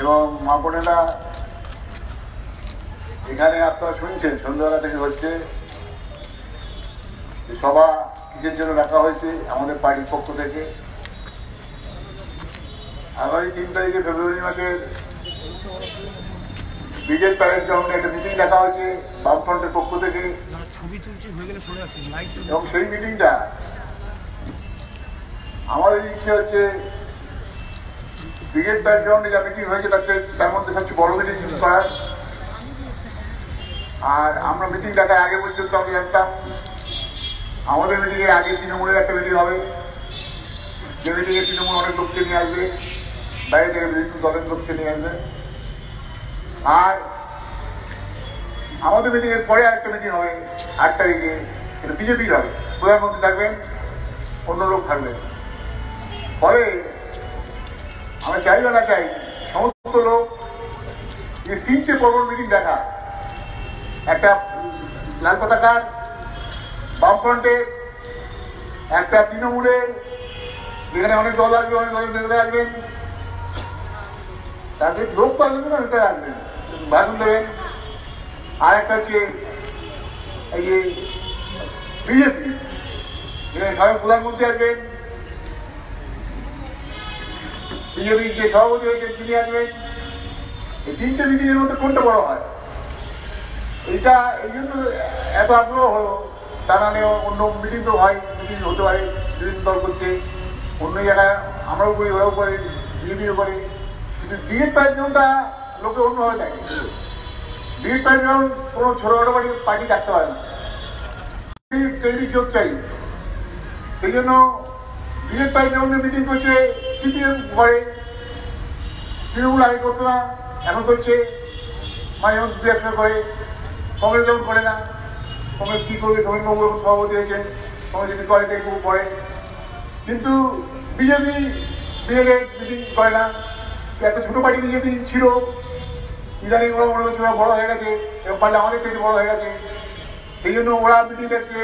এবং মা বোনেরা এখানে আপনারা শুনছেন সন্ধ্যাবেলা থেকে হচ্ছে সভা কিসের জন্য রাখা হয়েছে আমাদের পার্টির পক্ষ থেকে। আগামী 3 তারিখে ফেব্রুয়ারি মাসের ব্রিগেড প্যারেড গ্রাউন্ডে একটা মিটিং রাখা হয়েছে বামফ্রন্টের পক্ষ থেকে, এবং সেই মিটিংটা আমাদের ইচ্ছে হচ্ছে ব্রিগেড প্যারেড গ্রাউন্ডে যা মিটিং হয়েছে তার মধ্যে সবচেয়ে বড় মিটিং করার। আর আমরা মিটিং ডাকার আগে পর্যন্ত আমি জানতাম আমাদের মিটিংয়ের আগে তৃণমূলের একটা মিটিং হবে, যে মিটিংয়ে তৃণমূল অনেক লোককে নিয়ে আসবে, বাইরে থেকে বিভিন্ন দলের লোককে নিয়ে আসবে। আর আমাদের মিটিংয়ের পরে একটা মিটিং হবে 8 তারিখে, এটা বিজেপির হবে, প্রধানমন্ত্রী থাকবেন, অন্য লোক থাকবেন। ফলে আমরা চাই বা না চাই সমস্ত লোক এই 3টে পর্বর মিটিং দেখা, একটা লাল পতাকার বামফ্রন্টের, একটা তৃণমূলের যেখানে অনেক দল আসবে, অনেক দলের নেতারা আসবেন, তাদের লোক তো আসবে না, নেতারা আসবেন, ভাষণ দেবেন। আর একটা হচ্ছে এই যে বিজেপি, যেখানে স্বয়ং প্রধানমন্ত্রী আসবেন, বিজেপির যে সভাপতি হয়েছেন তিনি আসবেন। এই 3টে মিটিংয়ের মধ্যে কোনটা বড় হয়, এইটা এই জন্য এত আগ্রহ হলো। তা নাহলে অন্য মিটিং তো হয়, মিটিং হতে পারে, বিভিন্ন দল করছে, অন্য জায়গায় আমরাও করি, ওরাও করে, বিজেপিও করে, কিন্তু ব্রিগেড প্যারেড গ্রাউন্ডটা লোকে অন্যভাবে দেখে। ব্রিগেড প্যারেড গ্রাউন্ড কোনো ছোটোখাটো পার্টি ডাকতে পারে না, তৈরির যোগ চাই। সেই জন্য ব্রিগেড প্যারেড গ্রাউন্ডে মিটিং করছে সিপিএম করে, তৃণমূল আগে করতো না, এখন করছে, মাঝে মধ্যে 2-1 করে। কংগ্রেস যেমন করে না, কংগ্রেস কী করবে, সমীরবাবু যখন সভাপতি হয়েছেন, কংগ্রেস যদি করে দেখবো করে। কিন্তু বিজেপি ব্রিগেড মিটিং করে না। এত ছোটো পার্টি বিজেপি ছিল, ইদানিং ওরা মনে হচ্ছে ওরা বড়ো হয়ে গেছে, এবং পারলে আমাদের থেকে বড়ো হয়ে গেছে, সেই জন্য ওরা মিটিং দেখছে।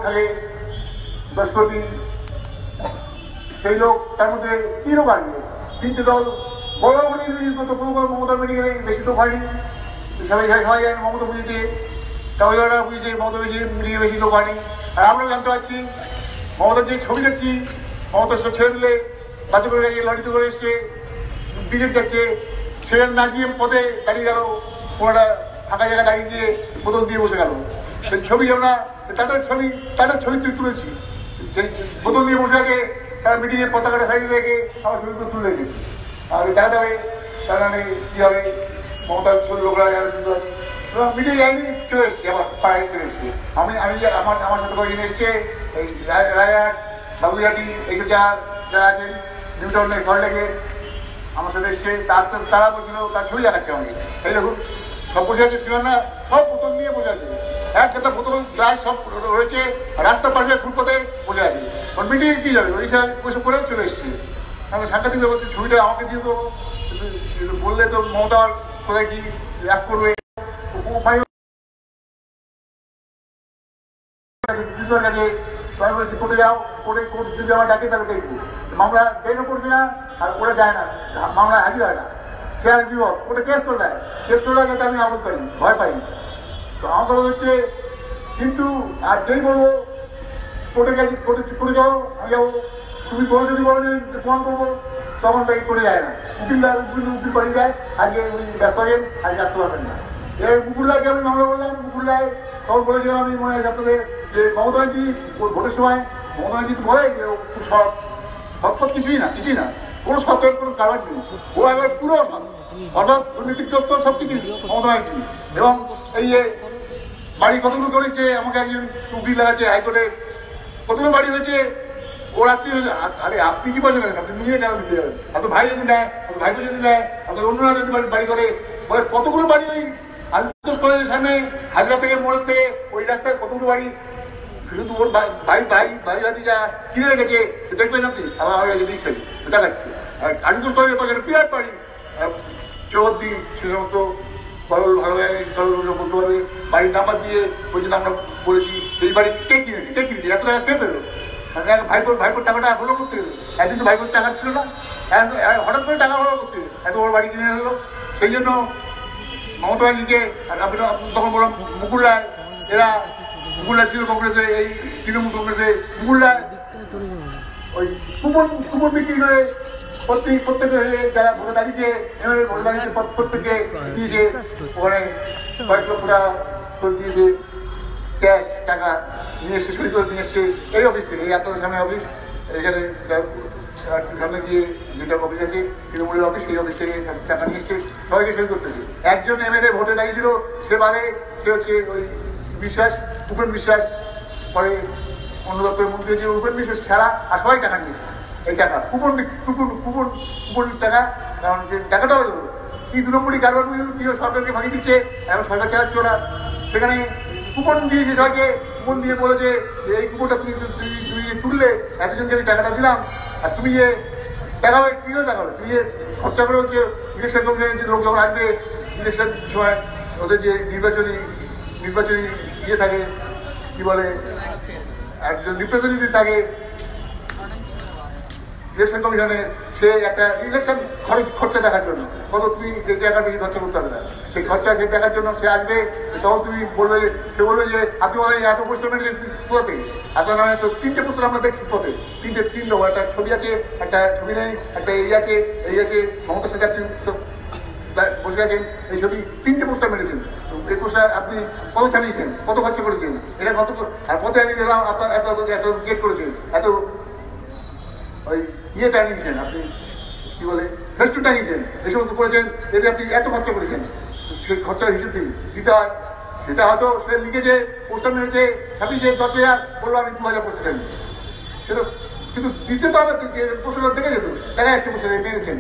থাকে 10 কোটি, সেই লোক তার মধ্যে কি লোক আসবে? 3টে দল বড় বড় মিটিং করতো, কোনো মমতার মিটিংয়ে বেশি তো হয়নি, সবাই জানেন মমতা বুঝেছে, কাউরা বুঝেছে মমতা মিটিংয়ে বেশি লোক হয়নি। আর আমরাও জানতে পারছি, মমতার যে ছবি দেখছি, মমতার সব ছেড়ে দিলে বাসে করে গেছে, লরিতে করে এসছে, বিজেপি যাচ্ছে, সেখানে না গিয়ে পথে দাঁড়িয়ে গেল, কোনোটা ফাঁকা জায়গায় দাঁড়িয়ে দিয়ে বোতল দিয়ে বসে গেল। ছবি আমরা তাদের ছবি তুলেছি, সেই বোতল দিয়ে বসে আছে, তারা মিটিংয়ের পতাকাটা সাইডে রেখে আমার ছবি তুলে রেখেছি। আর দেখা যাবে তারা কী হবে, মমতার ছবি লোকরা মিটিং যায়নি, চলে এসছে, আমার পাড়ায় চলে এসছে। আমি আমার সাথে কয়েকদিন এসছে, এই রায়হাট, বাবুঘাটি, এইসব যারা আছেন নিউ টাউনের সল্টলেকে আমার সাথে এসছে, তারা বলছিল, তার ছবি দেখাচ্ছে আমাকে, এই দেখুন সব বসে আছে, সিনেমা সব বোতল নিয়ে বসে আছে, একটা বোতল গ্লাস সব রয়েছে, রাস্তার পাশে ফুটপাতে বসে আছে। ওর মিটিংয়ে কী যাবে, ওইসব করে চলে এসছে। আমি সাংঘাতিক ব্যাপার, ছবিটা আমাকে দিয়ে দেবো, বললে তো মমতার কোথায় কি এক করবে, কাছে কোর্টে যাও, কোর্ট যদি আমার ডাকে তাকে দেখবো, মামলা ট্রেনও করছে না, আর ওরা যায় না, মামলা হাজির হয় না, সে আর বিপদ, ওটা কেস করে দেয়, যাতে আমি আবদ্ধ পাই, ভয় পাই। তো আমার কথা হচ্ছে, কিন্তু আর যেই বলবো কোর্টে যাও, আমি যাবো, তুমি কোনো যদি বলো প্রমাণ করবো, তখন তাকে করে যায় না, উকিল বাড়ি যায়, আজকে উনি ব্যস্ত হয়েন, আজকে আসতে পারবেন না। এবার মুকুল্লাহকে আমি মামলা বললাম, মুকুল্লাহ তখন বলেছিলাম আমি মনে হয় আপনাদের যে মমতা ব্যানার্জি ওর ভোটের সময় মমতা ব্যানার্জি তো বলে যে খুব সৎ কিছুই না, কোনো সৎ কোনো কারবার নেই, ও একবার পুরো সৎ। অর্থাৎ দুর্নীতিগ্রস্ত সব কিছু মমতা ব্যানার্জি। এবং এই যে বাড়ি কতগুলো করেছে, আমাকে একজন উকিল লাগাচ্ছে হাইকোর্টে, কতগুলো বাড়ি হয়েছে ও রাত্রি হয়েছে। আরে আপনি কি বলছেন, আপনি নিয়ে কেন দিতে যাবেন? আপনার ভাই যদি নেয়, আপনার ভাইপো যদি নেয়, আপনার অন্যরা যদি বাড়ি করে বলে কতগুলো বাড়ি ওই আলিপুর কলেজের সামনে হাজরা থেকে মোড়ের থেকে ওই রাস্তায় কতগুলো বাড়ি শুধু ওর ভাই ভাতি যা কিনে রেখেছে দেখবেন আপনি। আমার লিস্ট দেখাচ্ছে আলিপুর কলেজের পাশে বিরাট বাড়ি চৌহদ্দি সে সমস্ত বলতে পারবে বাড়ির নাম্বার দিয়ে পর্যন্ত আমরা বলেছি এই বাড়ি কে কিনেছি এত টাকা কে পেলো? ভাইপোর টাকাটা হলো করতে গেলো, একদিন তো ভাইপোর টাকা ছিল না, হঠাৎ করে টাকা হলো করতে এত বড় বাড়ি কিনে এলো। সেই জন্য মমতা ব্যানার্জিকে আপনি তখন বললাম মুকুল রায়, এরা মুকুল রায় ছিল কংগ্রেসে, এই তৃণমূল কংগ্রেসে মুকুল রায় ওই কুপন বিক্রি করে প্রত্যেকে যারা ভোটে দাঁড়িয়েছে এমএলএ ভোটে দাঁড়িয়েছে প্রত্যেককে দিয়েছে, ওখানে কয়েক লক্ষ টাকা করে দিয়েছে ক্যাশ টাকা নিয়ে এসছে, সই করে নিয়ে এসছে এই অফিস থেকে, এই আপনাদের সামনে অফিস, এখানে সামনে গিয়ে যেটা অফিস আছে তৃণমূলের অফিস, সেই অফিস থেকে টাকা নিয়ে এসছে সবাইকে সই করতেছে। একজন এমএলএ ভোটে দাঁড়িয়েছিল, সে বাদে সে হচ্ছে ওই বিশ্বাস, উপেন বিশ্বাস, পরে অন্য দপ্তরের মন্ত্রী হচ্ছে উপেন বিশ্বাস ছাড়া আর সবাই টাকা নিয়েছে। এই টাকা কুপন টাকা, কারণ যে টাকাটা হলো কি 2 নম্বরই কারবার কি সরকারকে ফাঁকি দিচ্ছে, এখন সরকার চালাচ্ছে ওরা, সেখানে কুপন দিয়েছে সবাইকে, কুপন দিয়ে বলেছে যে এই কুপনটা তুমি তুললে এতজনকে আমি টাকাটা দিলাম, আর তুমি যে টাকা হবে কী করে টাকা হবে, তুমি যে খরচা করে হচ্ছে ইলেকশন কমিশনের যে লোক যখন আসবে ইলেকশন সময় ওদের যে নির্বাচনী ইয়ে থাকে কী বলে একজন রিপ্রেজেন্টেটিভ থাকে ইলেকশন কমিশনে, সে একটা ইলেকশন খরচা দেখার জন্য কত তুমি টাকা বেশি খরচা করতে হবে না, সেই খরচা সেই দেখার জন্য সে আসবে, তখন তুমি বলবে, সে বলবে যে আপনি এত পোস্টার মেরেছেন কোথা থেকে, আপনার নামে তো 3টে পোস্টার আমরা দেখছি পথে, 3 একটা ছবি আছে, একটা ছবি নেই, একটা এই আছে মমতার সাথে আপনি বসে আছেন, এই ছবি 3টে পোস্টার মেরেছেন, এই পোস্টার আপনি কত চালিয়েছেন, কত খরচা করেছেন, এটা কত, আর পথে আমি দেখলাম আপনার এত গেট করেছেন, এত ওই ইয়ে টানিয়েছেন, আপনি কী বলে ফেস্টুন টানিয়েছেন, এই সমস্ত করেছেন, এতে আপনি এত খরচা করেছেন, সেই খরচার হিসেব দিতে হয়। সেটা হয়তো সে লিখেছে, পোস্টার মেরেছে, ছাপিয়েছে 10,000, বললো আমি 2,000 পোস্টার নিই, সেটা কিন্তু দিতে তো হবে, পোস্টারটা দেখে যেত, দেখা যাচ্ছে পোস্টার মেরেছেন,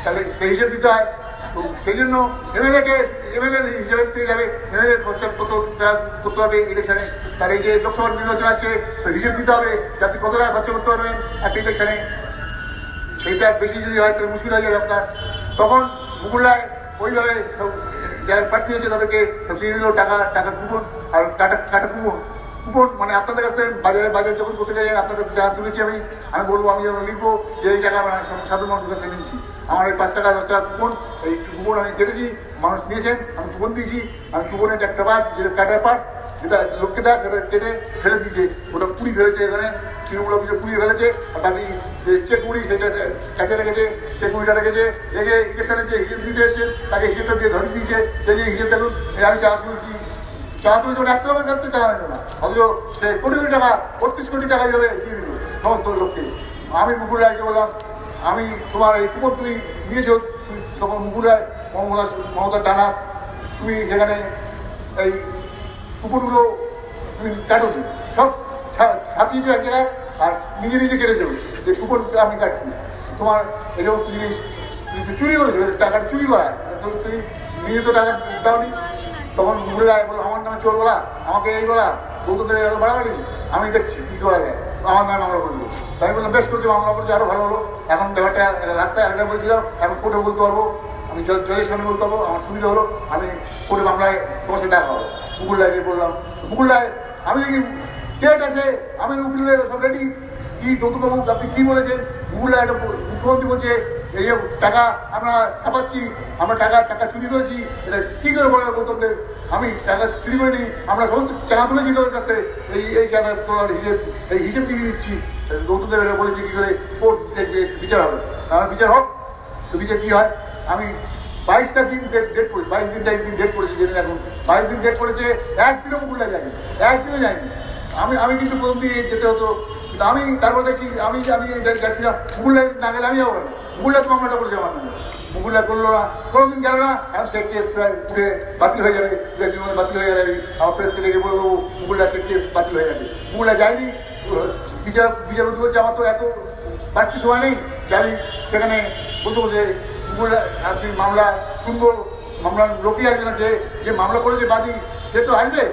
তাহলে সেই হিসেব দিতে হয়। তো সেই জন্য এমএলএ হিসেবে থেকে যাবে, এমএলএ খরচা কতটা করতে হবে ইলেকশনে, তার এই যে লোকসভার নির্বাচন আসছে হিসেব দিতে হবে যাতে কত টাকা খরচা করতে পারবেন একটা ইলেকশনে, সেইটা বেশি যদি হয় তাহলে মুশকিল হয়ে যাবে আপনার। তখন মুকুল রায় ওইভাবে যারা প্রার্থী হয়েছে তাদেরকে দিয়ে দিল টাকা কুপন, আর কাটা কুপন মানে আপনাদের কাছে বাজারে যখন করতে যাই আপনাদের কাছে যা তুলেছি আমি বলবো, আমি যখন লিখবো যে এই টাকা সাধারণ মানুষের কাছে নিচ্ছি, আমার এই 5 টাকা 10 টাকা কুপন, এই কুপন আমি কেটেছি, মানুষ নিয়েছেন, আমি কুপন দিয়েছি, আমি কুপনের একটা পার্ট যেটা কাটার পার্ট যেটা লোককে দেয় সেটা কেটে ফেলে দিয়েছে, ওটা পুড়ি ফেলেছে, এখানে তৃণমূল অফিসে পুড়িয়ে ফেলেছে, আর বাকি যে চেক মুড়ি সেটা কাছে রেখেছে, চেক মুড়িটা রেখেছে, রেখে ইলেকশনে যে হিসেব দিতে এসছে তাকে হিসেবটা দিয়ে ধরিয়ে দিয়েছে, যে হিসেব দেখুন আমি চাষ করেছি, তুমি যখন 1 টাকা কাটতে চাওয়া হতো না, অথচ সে কোটি টাকা 32 কোটি টাকা হিসেবে দিয়ে দিল সমস্ত লোককে। আমি মুকুল রায়কে বললাম, আমি তোমার এই কুপন তুমি নিয়েছো, তখন মুকুল রায় মমতার টানা, তুমি সেখানে এই কুপনগুলো তুমি কাটো, সব ছাপিয়েছো এক জায়গায়, আর নিজে কেটেছো যে কুপন আমি কাটছি, তোমার এই সমস্ত জিনিস চুরি করেছো, টাকাটা চুরি করা, তুমি নিজে তো টাকা দাওনি। তখন মুকুল রায় বললো, আমার নামে চোর বলা, আমাকে এই বলা, বলতে বাড়াবাড়ি, আমি দেখছি কী করা যায়, আমার নামে মামলা করবো। তাই বললাম বেশ করছি, মামলা করছি, আরও ভালো হলো, এখন ব্যাপারটা রাস্তায় একটা বলছিলাম, এখন কোর্টে বলতে পারবো, আমি জজের সামনে বলতে পারবো, আমার সুবিধা হলো, আমি কোর্টে মামলায় তোমার সাথে দেখা হবো। মুকুল রায়কে বললাম, মুকুল রায় আমি দেখি ডেট আছে, আমি উকিলের সব রেডি, কি যৌতুকবাবু আপনি কী বলেছেন? মুকুল রায় একটা মুখ্যমন্ত্রী বলছে এই যে টাকা আমরা ছাপাচ্ছি, আমরা টাকা চুরি করেছি, এটা কী করে বলে গৌতমদের? আমি টাকা চুরি করিনি, আমরা সমস্ত টাকা তুলেছি তোদের কাছে, এই টাকা তোলার হিসেব দিয়ে দিচ্ছি। গৌতমদের এটা বলেছি কী করে কোর্ট দেখবে, বিচার হবে, আমার বিচার হোক, তো বিচার কী হয়? আমি 22টা দিন ডেট করেছি, 22 দিন ডেট করেছি, জেনে এখন 22 দিন ডেট করেছে, একদিনও মুকুল রায় যায়নি, একদিনও যায়নি। আমি কিন্তু প্রথম দিকে যেতে হতো কিন্তু আমি তারপর দেখি আমি যাচ্ছিলাম মুকুল্লায় না গেলে আমি যাবো না, মুকুল্লা তো মামলাটা করেছে আমার নামে, মুকুল্লা করলো না, কোনোদিন গেল না, এখন সে কেস প্রায় উঠে বাতিল হয়ে যাবে, বাতিল হয়ে যাবে, আমার প্রেসকে ডেকে বলে দেবো মুকুল্লা সে কেস বাতিল হয়ে যাবে। মুকুল্লা যায়নি, বিচারপতি বলছে আমার তো এত বাড়তি সময় নেই যে আমি সেখানে বসে বসে মুকুল্লা আর মামলা শুনবো, মামলার লোকই আসবে না, যে মামলা করেছে বাদী সে তো আসবে,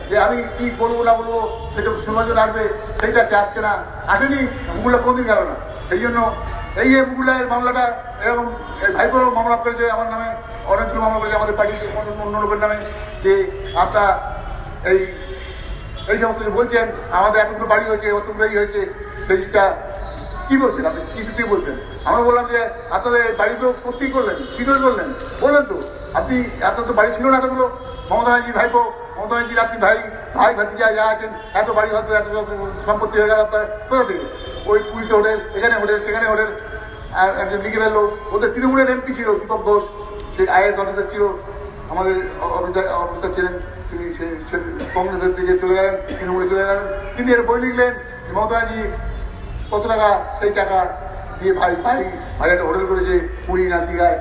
যে আমি কি বলবো না বলবো সেটা শোনার জন্য আসবে, সেইটা সে আসছে না, আসেনি, মুকুল্লা কোনোদিন গেল না। সেই জন্য এই যে মুকুল্লার মামলাটা এরকম ভাইপোর মামলা করেছে আমার নামে, অনেকগুলো মামলা করেছে আমাদের পার্টি অন্য লোকের নামে, যে আপনার এই সমস্ত বলছেন আমাদের এতগুলো বাড়ি হয়েছে, অতগুলো এই হয়েছে, সেইটা কী বলছেন আপনি, কী সত্যি বলছেন? আমরা বললাম যে আপনাদের বাড়ি তো প্রত্যেক করলেন, কী করে করলেন বললেন তো, আপনি এত তো বাড়ি ছিল না এতগুলো, মমতা ব্যানার্জি ভাইপো, মমতা ব্যানার্জির আপনি ভাই ভাতিজা যা আছেন, এত বাড়ি হয়তো এত সম্পত্তি হয়ে গেল আপনার কোথা থেকে? ওই পুরীতে হোটেল, এখানে হোটেল, সেখানে হোটেল, আর একজন লিখে ফেললো, ওদের তৃণমূলের এমপি ছিল দীপক ঘোষ, সেই আইএস অফিসার ছিল, আমাদের অফিসার ছিলেন, তিনি কংগ্রেসের দিকে চলে গেলেন, তৃণমূলে চলে গেলেন, তিনি এর বই লিখলেন মমতা ব্যানার্জি কত টাকা, সেই টাকা দিয়ে ভাই একটা হোটেল করেছে পুরী না দীঘায়,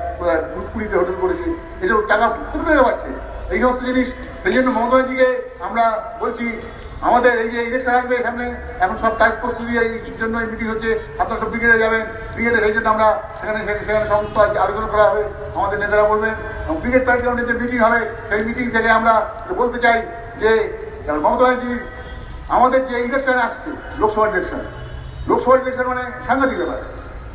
পুরীতে হোটেল করেছে, এসব টাকা কোথা থেকে পাচ্ছে এই সমস্ত জিনিস। সেই জন্য মমতা ব্যানার্জিকে আমরা বলছি, আমাদের এই যে ইলেকশন আসবে সামনে, এখন সব কাজ প্রস্তুতি এই জন্য মিটিং হচ্ছে, আপনারা সব ব্রিগেডে যাবেন, ব্রিগেডের এই জন্য আমরা সেখানে সমস্ত আলোচনা করা হবে, আমাদের নেতারা বলবেন, এবং ব্রিগেড পার্টির যে মিটিং হবে সেই মিটিং থেকে আমরা বলতে চাই যে মমতা ব্যানার্জি আমাদের যে ইলেকশন আসছে, লোকসভা ইলেকশন মানে সাংঘাতিক ব্যাপার,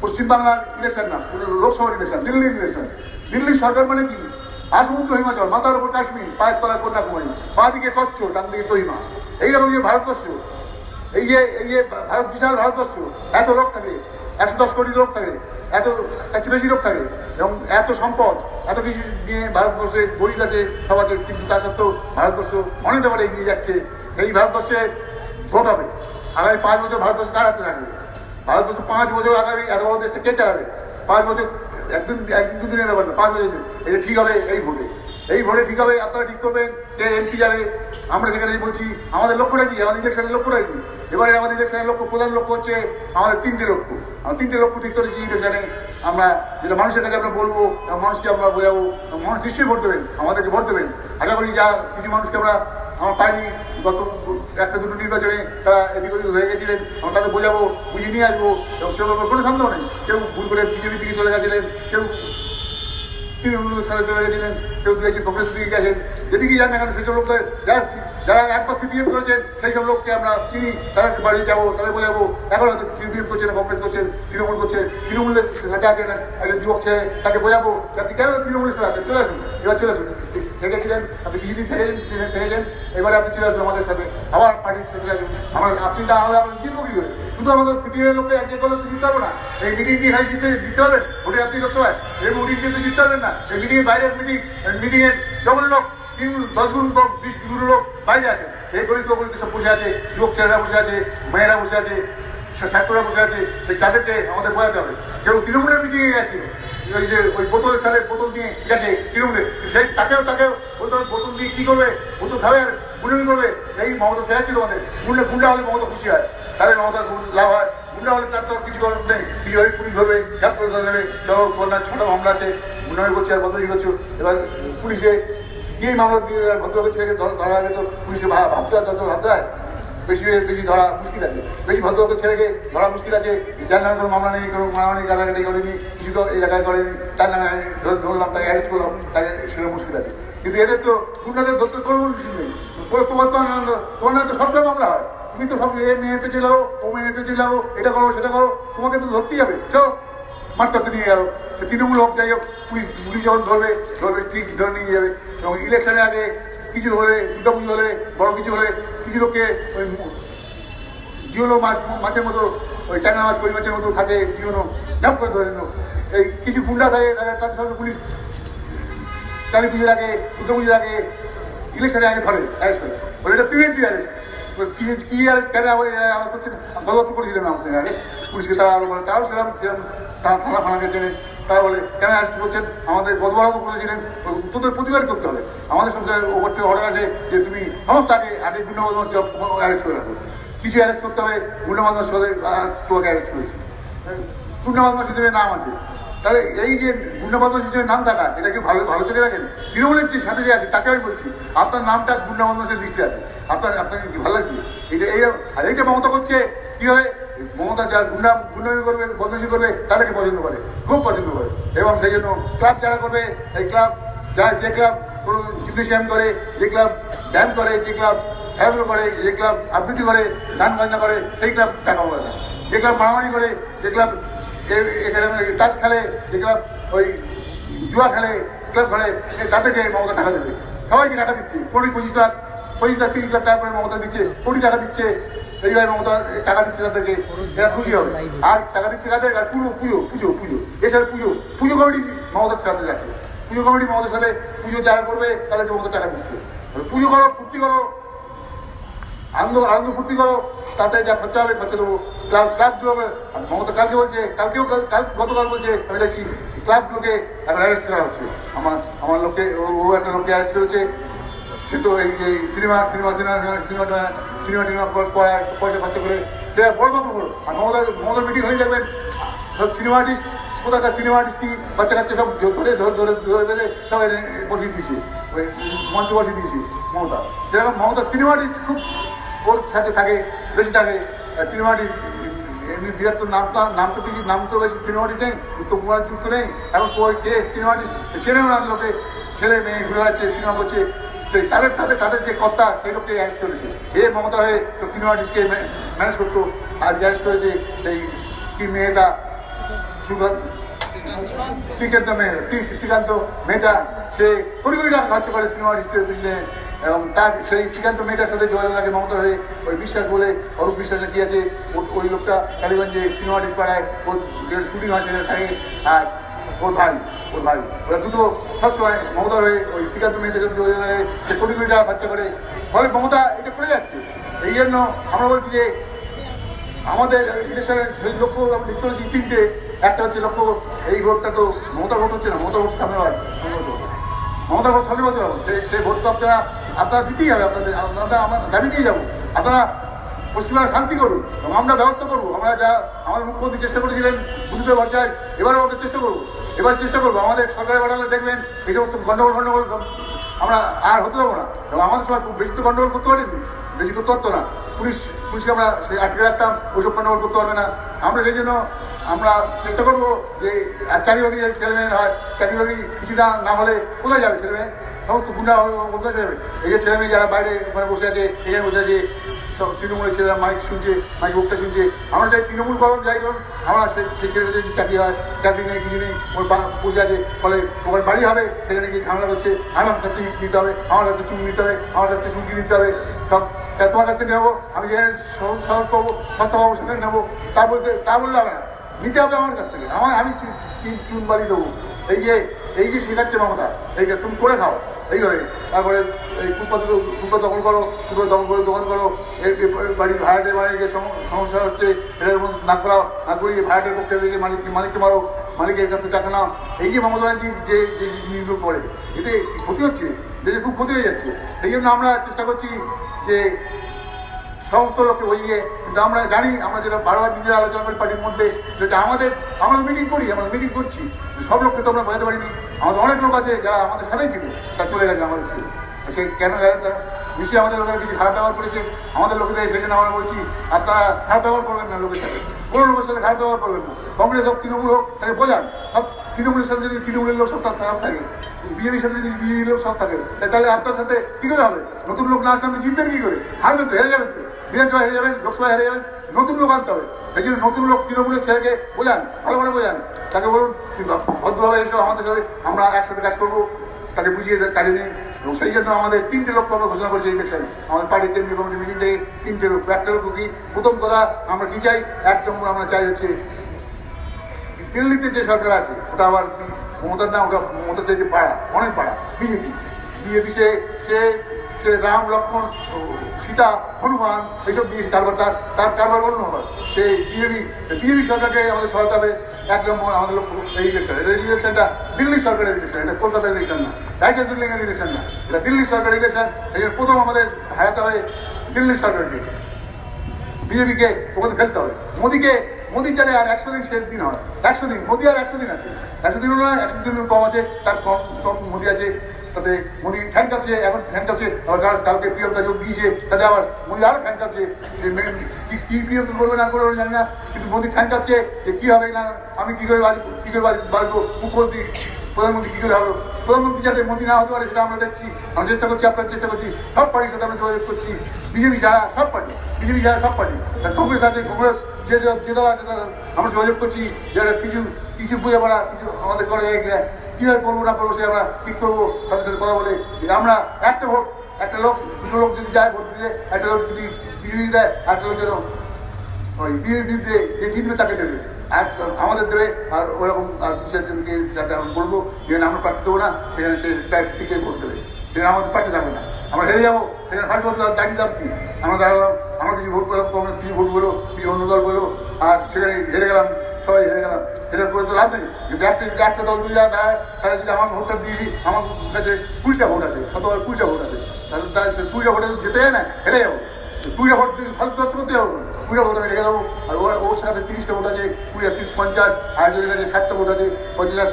পশ্চিমবাংলার ইলেকশন না, লোকসভার ইলেকশন, দিল্লির ইলেকশন। দিল্লির সরকার মানে কি, আসমুদ্র হিমাচল, মাথার উপর কাশ্মীর, পায়ের তলায় কন্যাকুমারী, বাঁ দিকে কচ্ছ, ডান দিকে তহিমা, এইরকম যে ভারতবর্ষ, এই যে ভারত বিশাল ভারতবর্ষ, এত লোক থাকে, 110 কোটি লোক থাকে, এত বেশি লোক থাকে, এবং এত সম্পদ, এত কিছু নিয়ে ভারতবর্ষে গরিব আছে সব আছে, কিন্তু তা সত্ত্বেও ভারতবর্ষ অনেক ব্যাপারে এগিয়ে যাচ্ছে। এই ভারতবর্ষে ভোট হবে, আগামী 5 বছর ভারতবর্ষ কার হাতে থাকবে? ভারতবর্ষ 5 বছর আগামী এত বড় দেশটা কে চালাবে? 5 বছর একদিন দুদিনের ব্যাপার না, 5 বছর এটা ঠিক হবে এই ভোটে ঠিক হবে, আপনারা ঠিক করবেন যে এমপি যাবে। আমরা সেখানে বলছি আমাদের লক্ষ্যটা কি, আমাদের ইলেকশনের লক্ষ্যটা কি? এবারে আমাদের ইলেকশনের লক্ষ্য, প্রধান লক্ষ্য হচ্ছে আমাদের 3টে লক্ষ্য, আমরা 3টে লক্ষ্য ঠিক করেছি ইলেকশনে। আমরা যেটা মানুষের কাছে আমরা বলবো, মানুষকে আমরা বোঝাবো, মানুষ নিশ্চয়ই ভোট দেবেন, আমাদেরকে ভোট দেবেন। আশা করি যা কিছু মানুষকে আমরা পাইনি গত 1-2 নির্বাচনে, তারা এদিক ওদিক হয়ে গেছিলেন, আমরা তাদের বোঝাবো, বুঝিয়ে নিয়ে আসবো, এবং সেরকম কোনো সন্দেহ নেই। কেউ ভুল করে বিজেপির দিকে চলে গেছিলেন, কেউ তৃণমূলের সাথে চলে গেছিলেন, কেউ দিয়েছে কংগ্রেসের দিকে গেছেন, যেদিকেই যান না কেন সেসব লোকদের যারা একবার সিপিএম করেছেন সেই সব লোককে আমরা চিনি, তাদেরকে বাড়ি যাবো, তাদের বোঝাবো। এখন হয়তো সিপিএম করছেন, কংগ্রেস করছেন, তৃণমূল করছে, তৃণমূলের সাথে আছেন একজন যুবক ছেলে, তাকে বোঝাবো আপনি কেন তৃণমূলের সাথে আছেন, চলে আসুন, এবার চলে আসুন, থেকেছিলেন আপনি কিছুদিন থেকেছেন, এবারে আপনি চলে আসুন আমাদের সাথে, আবার পার্টির সাথে আসুন, আপনি তা আমরা জিতবো কি করে? শুধু আমাদের সিপিএমের লোককে এক করলে তো জিততে পারবো না। এই মিটিং দিয়ে ভাই জিততে পারবেন, ভোটে আপনি লোকসভায় এই মিটিং দিয়ে তো জিততে পারবেন না। এই মিটিংয়ের বাইরের মিটিংয়ের ডবল লোক, 10 গুণ 20 গুণ লোক বাইরে আছে, এই গলিত সব বসে আছে, যুবক ছেলেরা বসে আছে, মেয়েরা বসে আছে, ছাত্ররা বসে আছে, সেই তাদেরকে আমাদের বোঝাতে হবে। কেউ তৃণমূলের মিটিংয়ে গেছিল, ওই যে ওই সালের বোতল নিয়ে গেছে তৃণমূলে, সেই তাকেও বোতল দিয়ে কী করবে, বোতল খাবে আর গুণমি করবে, এই মমতা শেখা ছিল আমাদের। গুন্ডা হলে মমতা খুশি হয়, তাদের মমতা লাভ হয়, গুন্ডা হলে তার তো কিছু করার নেই, কিছু হয়ে পুলিশ ধরবে, ঝাপ করে ধরে নেবে, ছোট মামলা আছে, গুন্ডামি করছে আর বদলি করছো, এবার পুলিশে গিয়েই মামলা দিয়ে ভদ্রলোকের ছেলেকে ধরা আগে তো পুলিশকে ভাবতে হয়, বেশি ধরা মুশকিল আছে, বেশি ভদ্রলোকের ছেলেকে ধরা মুশকিল আছে, যার নামে কোনো মামলা নেই, কোনো মামলা নেই, গালাগালি করেনি, কিছু তো এই জায়গায় করেনি, তার নামে ধরলাম, তাকে অ্যারেস্ট করলাম, তাকে সেটা মুশকিল আছে। কিন্তু এদের তো গুন্ডাদের ধরতে কোনো মুশকিল নেই, তোমার তো সবসময় মামলা হয়, তুমি তো সব মেয়ে পেঁচে লাও, ও মেয়ে পেঁচে লাও, এটা করো সেটা করো, তোমাকে তো ধরতেই হবে, চলো মারতে নিয়ে গেল, সে তৃণমূল হোক যাই হোক, পুলিশ যখন ধরবে ঠিক ধরে নিয়ে যাবে। এবং ইলেকশনের আগে কিছু হলে, দুর্গাপুজো হলে, বড় কিছু হলে, কিছু লোককে ওই জিওনো মাছের মতো, ওই ট্যাংরা মাছ কই মাছের মতো থাকে, জিওনো ঝাপ করে ধরে নিল। এই কিছু গুন্ডা থাকে, তার সঙ্গে পুলিশ কালী পুজোর আগে, দুর্গাপুজোর আগে, ইলেকশনের আগে ধরে অ্যারেস্ট করে, বলে এটা প্রিভেন্টিভ অ্যারেস্ট। কি অ্যারেস্ট কেন করছেন, গত করেছিলেন আমাদের আগে পুলিশকে, তারাও সেরকম থানা ফানাকে চেনে, তারা বলে কেন অ্যারেস্ট করছেন, আমাদের গতবারও তো করেছিলেন, তোদের প্রতিবাদ করতে হবে। আমাদের সঙ্গে ওপর থেকে অর্ডার আছে যে তুমি সমস্ত আগে বিভিন্ন অ্যারেস্ট করে রাখো, কিছু অ্যারেস্ট করতে হবে, গুন্ডা বদমাশ হলে তোমাকে অ্যারেস্ট করেছি, গুন্ডা বদমাশ হিসেবে নাম আছে। তাহলে এই যে গুন্ডা বদমাশ হিসেবে নাম থাকা, এটা কি ভালো ভালো চোখে রাখেন? তৃণমূলের যে সাথে যে আছে তাকে আমি বলছি, আপনার নামটা গুন্ডা বদমাশের লিস্টে আছে, আপনাকে কি ভালো লাগছে? এটা এই আর এইটা মমতা করছে কি হয়, মমতা যারা গুন্ডামি করবে, বদমাশি করবে, তাদেরকে পছন্দ করে, খুব পছন্দ করে। এবং সেই জন্য ক্লাব যারা করবে, এই ক্লাব যারা, যে ক্লাব কোনো জিমনেশিয়াম করে, যে ক্লাব ব্যায়াম করে, যে ক্লাব খেলাধুলো করে, যে ক্লাব আবৃত্তি করে, গান বাজনা করে, সেই ক্লাব টাকা পাবে না। যে ক্লাব মারামারি করে, যে ক্লাব এখানে তাস খেলে, যে ক্লাব ওই জুয়া খেলে, ক্লাব খেলে, তাদেরকে মমতা টাকা দেবে। সবাইকে টাকা দিচ্ছে, 25 লাখ 30 লাখ টাকা করে মমতা দিচ্ছে, কোটি টাকা দিচ্ছে। এইভাবে মমতা টাকা দিচ্ছে তাদেরকে, এরা খুশি হবে। আর টাকা দিচ্ছে কাদের? আর পুজো পুজো পুজো পুজো এছাড়া পুজো কমিটি মমতার সাথে যাচ্ছে, পুজো কমিটি মমতার সাথে পুজো যারা করবে তাদেরকে মমতা টাকা দিচ্ছে। পুজো করো, ফুর্তি করো, আনন্দ ফুর্তি করো, তাতে যা খরচা হবে খরচা দেবো। ক্লাবগুলো মমতা কালকে বলছে, গতকাল বলছে, আমি দেখছি ক্লাবগুলোকে এখন অ্যারেস্ট করা হচ্ছে। আমার লোককে, ও একটা লোককে অ্যারেস্ট করেছে। সে তো এই যে সিনেমা পয়সা খরচা করে বড় কথা বলো। আর মমতার মিটিং হয়ে যাবেন, সব সিনেমা আর্টিস্ট, কোথাকার সিনেমা আর্টিস্টই বাচ্চা কাচ্চা সব ধরে বেঁধে সব বসিয়ে দিয়েছে, ওই মঞ্চ বসিয়ে দিয়েছে মমতা। সেরকম মমতা সিনেমা আর্টিস্ট খুব ওর সাথে থাকে, বেশি থাকে। সিনেমা আর্টিস্ট এমনি বিরাট তো নাম তো বেশি সিনেমা আর্টিস্ট নেই, উত্তম কুমার যুক্ত নেই। এখন কে সিনেমা আর্টিস্ট? ছেলেও না, লোকে ছেলে মেয়ে ঘুরে যাচ্ছে, সিনেমা করছে, তাদের যে কর্তা সেই লোককে অ্যারেস্ট করেছে। মমতা হয়ে সিনেমা আর্টিস্টকে ম্যানেজ করতো, আর অ্যারেস্ট করেছে এই কি মেয়েটা শ্রীকান্ত মেয়েটা, সে কোটি কোটি টাকা খরচ করে সিনেমা আর্টিস্টের পিছনে। এবং তার সেই শ্রীকান্ত মেয়েটার সাথে যোগাযোগ থাকে মমতা হয়ে, ওই বিশ্বাস বলে, অরূপ বিশ্বাসের কি আছে, ওই লোকটা কালীগঞ্জে সিনেমা আর্টিস্ট পাড়ায়, ওর শুটিং হয় সেটা থাকে। আর ওর ভাই ওরা দুটো সবসময় মমতা হয়ে ওই শ্রীকান্ত মেয়েদের সাথে যোগাযোগ হয়ে কোটি কোটি টাকা খরচা করে। ফলে মমতা এটা করে যাচ্ছে। এই জন্য আমরা বলছি যে আমাদের ইলেকশনের সেই লক্ষ্য আমরা ঠিক করেছি 3টে। একটা হচ্ছে লক্ষ্য, এই ভোটটা তো মমতার ভোট হচ্ছে না, মমতা ভোট সামনে হয়, মমতার ভোট সামনে বছর হবে, সেই ভোট তো আপনারা দিতেই হবে। আমরা দাবি দিয়ে যাবো, আপনারা পশ্চিমবঙ্গে শান্তি করুন, আমরা ব্যবস্থা করবো। আমরা যা আমাদের মুখ্যমন্ত্রী চেষ্টা করেছিলেন বুঝতে ভরসায়, এবারও আমরা চেষ্টা করবো। আমাদের সরকারের বাড়ালে দেখবেন এই সমস্ত গন্ডগোল আমরা আর হতে দেবো না। এবং আমাদের সময় খুব বেশি তো গন্ডগোল করতে পারিনি, বেশি করতে পারতো না। পুলিশকে আমরা সেই আটকে রাখতাম, ওইসব গন্ডগোল করতে পারবে না। আমরা সেই জন্য আমরা চেষ্টা করবো যে চাকরিবাকরি ছেলেমেয়ে হয়, চাকরিবাকরি কিছু না হলে কোথায় যাবে ছেলেমেয়ে? সমস্ত গুন্ডা কোথায় যাবে? এই যে ছেলেমেয়ে যারা বাইরে ওখানে বসে আছে, এখানে বসে আছে, সব তৃণমূলের ছেলেরা মাইক শুনছে, মাইক বক্তা শুনছে। আমরা যাই তৃণমূল করুন, যাই করুন, আমরা সেই ছেলেদের যদি চাকরি হয়, চাকরি নেই, কিছু নেই, ওর বসে আছে, ফলে ওখানে বাড়ি হবে, সেখানে গিয়ে ঝামেলা করছে, আমার কাছ থেকে নিতে হবে, আমার কাছ থেকে চুন নিতে হবে, আমার কাছ থেকে সুমকি নিতে হবে, সব তোমার কাছ থেকে নেবো, আমি যেখানে সহজ পাবো, সস্তা পাবো, সেখানে নেবো। তা বললে হবে না, নিতে হবে আমার কাছ থেকে। আমি চুন বাড়ি দেবো। এই যে শেখাচ্ছে মমতা, এইটা তুমি করে খাও এইভাবে। তারপরে এই ফুটপাত দখল করো, দোকান করো, বাড়ির ভাড়াটের বাড়ি যে সমস্যা হচ্ছে এটার মধ্যে নাক করিয়ে ভাড়াটের পক্ষে থেকে মালিককে মারো, মালিকের কাছে টাকা নাও। এই যে মমতা ব্যানার্জির যে জিনিসগুলো করে, এতে ক্ষতি হচ্ছে, দেশে খুব ক্ষতি হয়ে যাচ্ছে। এই জন্য আমরা চেষ্টা করছি যে সমস্ত লোককে বুঝিয়ে, কিন্তু আমরা জানি, আমরা যেটা বারবার নিজেরা আলোচনা করি পার্টির মধ্যে, যেটা আমরা মিটিং করি, আমরা মিটিং করছি, সব লোককে তো আমরা বোঝাতে পারিনি। আমাদের অনেক লোক আছে যারা আমাদের সাথেই ছিল, তা চলে গেছে আমাদের ছিল। সে কেন গেছে? তারা নিশ্চয়ই আমাদের লোকেরা কিছু খারাপ ব্যবহার করেছে আমাদের লোকেদের। সেই জন্য আমরা বলছি আপনারা খারাপ ব্যবহার করবেন না লোকের সাথে, কোনো লোকের সাথে খারাপ ব্যবহার করবেন না। কংগ্রেস হোক, তৃণমূল হোক, তাকে বোঝান। সব তৃণমূলের সাথে যদি তৃণমূলের লোক সব খারাপ থাকে, বিজেপির সাথে যদি বিজেপির লোক সব থাকে, তাহলে আপনার সাথে কী করে হবে? নতুন লোক না আসলে জিতবেন কী করে? হারবেন তো, হেরে যাবেন তো, বিধানসভা হেরে যাবেন, লোকসভা হেরে যাবেন, নতুন লোক আনতে হবে। সেই জন্য নতুন লোক তৃণমূলের ছেলেকে বোঝান, ভালো করে বোঝান, তাকে বলুন ভদ্রভাবে এসে আমাদের সাথে আমরা একসাথে কাজ করবো, তাকে বুঝিয়ে কাজে নিন। এবং সেই জন্য আমাদের 3টে লোক আমরা ঘোষণা করেছি এই ইলেকশনে। আমাদের পার্টির কেন্দ্রীয় কমিটি মিটিং থেকে 3টে লোক। একটা লোক কি, প্রথম কথা আমরা কি চাই, 1 নম্বর আমরা চাই হচ্ছে দিল্লিতে যে সরকার আছে ওটা আবার মমতার না, ওটা মমতার চাইতে পাড়া, অনেক পাড়া বিজেপি সে রাম লক্ষ্মণ সীতা হনুমান এইসব দিয়ে কারবার, তার কারবার অন্য হয়। সেই বিজেপি সরকারকে আমাদের সহায়তা হবে। 1 নম্বর আমাদের লক্ষ্য এই ইলেকশন। এই ইলেকশনটা দিল্লি সরকারের ইলেকশন, এটা কলকাতার ইলেকশন না, রাজ্যের বিল্ডিংয়ের ইলেকশন না, এটা দিল্লি সরকারের ইলেকশন। এই জন্য প্রথম আমাদের হায়াতে হবে দিল্লি সরকারকে। বিজেপিকে ওখানে ফেলতে হবে। মোদির চালে আর 100 দিন শেষ দিন হয়, 100 দিন মোদি আর 100 দিন আছে, 100 দিনও নয়, 100 দিনের কম আছে, তার কম মোদি আছে। তাতে মোদি ফ্যান কাঁপছে, এখন ফ্যান কাঁপছে, কালকে প্রিয়ঙ্কা যোগ দিয়েছে, তাতে আবার মোদি আরও ফ্যান কাঁপছে। কি প্রিয়ঙ্কা করবে না করবে জানি না, কিন্তু মোদি ফ্যান কাঁপছে যে কী হবে না, আমি কী করে বাড়বো, মুখ্যমন্ত্রী প্রধানমন্ত্রী কী করে হবে। প্রধানমন্ত্রী যাতে মোদি না হতে পারে সেটা আমরা দেখছি, আমরা চেষ্টা করছি, আপনার চেষ্টা করছি, সব পার্টির সাথে আমরা যোগাযোগ করছি, বিজেপি ছাড়া সব পার্টি, কংগ্রেস আছে, কংগ্রেস যে দল আছে আমরা যোগাযোগ করছি, যারা কিছু বুঝে পড়া কিছু আমাদের করে যায় কীভাবে করবো না করবো সে আমরা ঠিক করবো, তাদের সাথে কথা বলে আমরা একটা ভোট, একটা লোক দুটো লোক যদি যায় ভোট দিতে, একটা লোক যদি বিজেপি দেয়, একটা লোক যেন ওই বিজেপিতে যে জিতবে তাকে দেবে, আর আমাদের দেবে। আর ওরকম আর দুজনকে যাতে আমরা বলবো যেখানে আমরা প্রার্থী দেবো না, সেখানে সে টিকে ভোট দেবে, সেখানে আমাদের প্রার্থী থাকবে না, আমরা হেরে যাবো, সেখানে ফাইট করতে দাঁড়িয়ে দাম কি, আমরা দাঁড়ালাম, আমরা কিছু ভোট করলাম, কংগ্রেস কিছু ভোট বলো, কিছু অন্য দল বলো, আর সেখানে হেরে গেলাম, সবাই হেরে গেলাম, সেটা করে তো লাভ নেই। কিন্তু একটা দল যদি যা দেয়, তাহলে যদি আমার ভোটটা দিয়ে দিই, আমার কাছে 20টা ভোট আছে, 20টা ভোট আছে, তাহলে তার 20টা ভোটে যেতে যায় না, হেরে যাবো। 20টা ভোট ভালো দশ করতে যাবো, 20টা ভোট আমি রেখে দেবো। আর ওর সাথে 30টা ভোট আছে, 20 30 50, আর যদি কাছে 60টা ভোট আছে, 50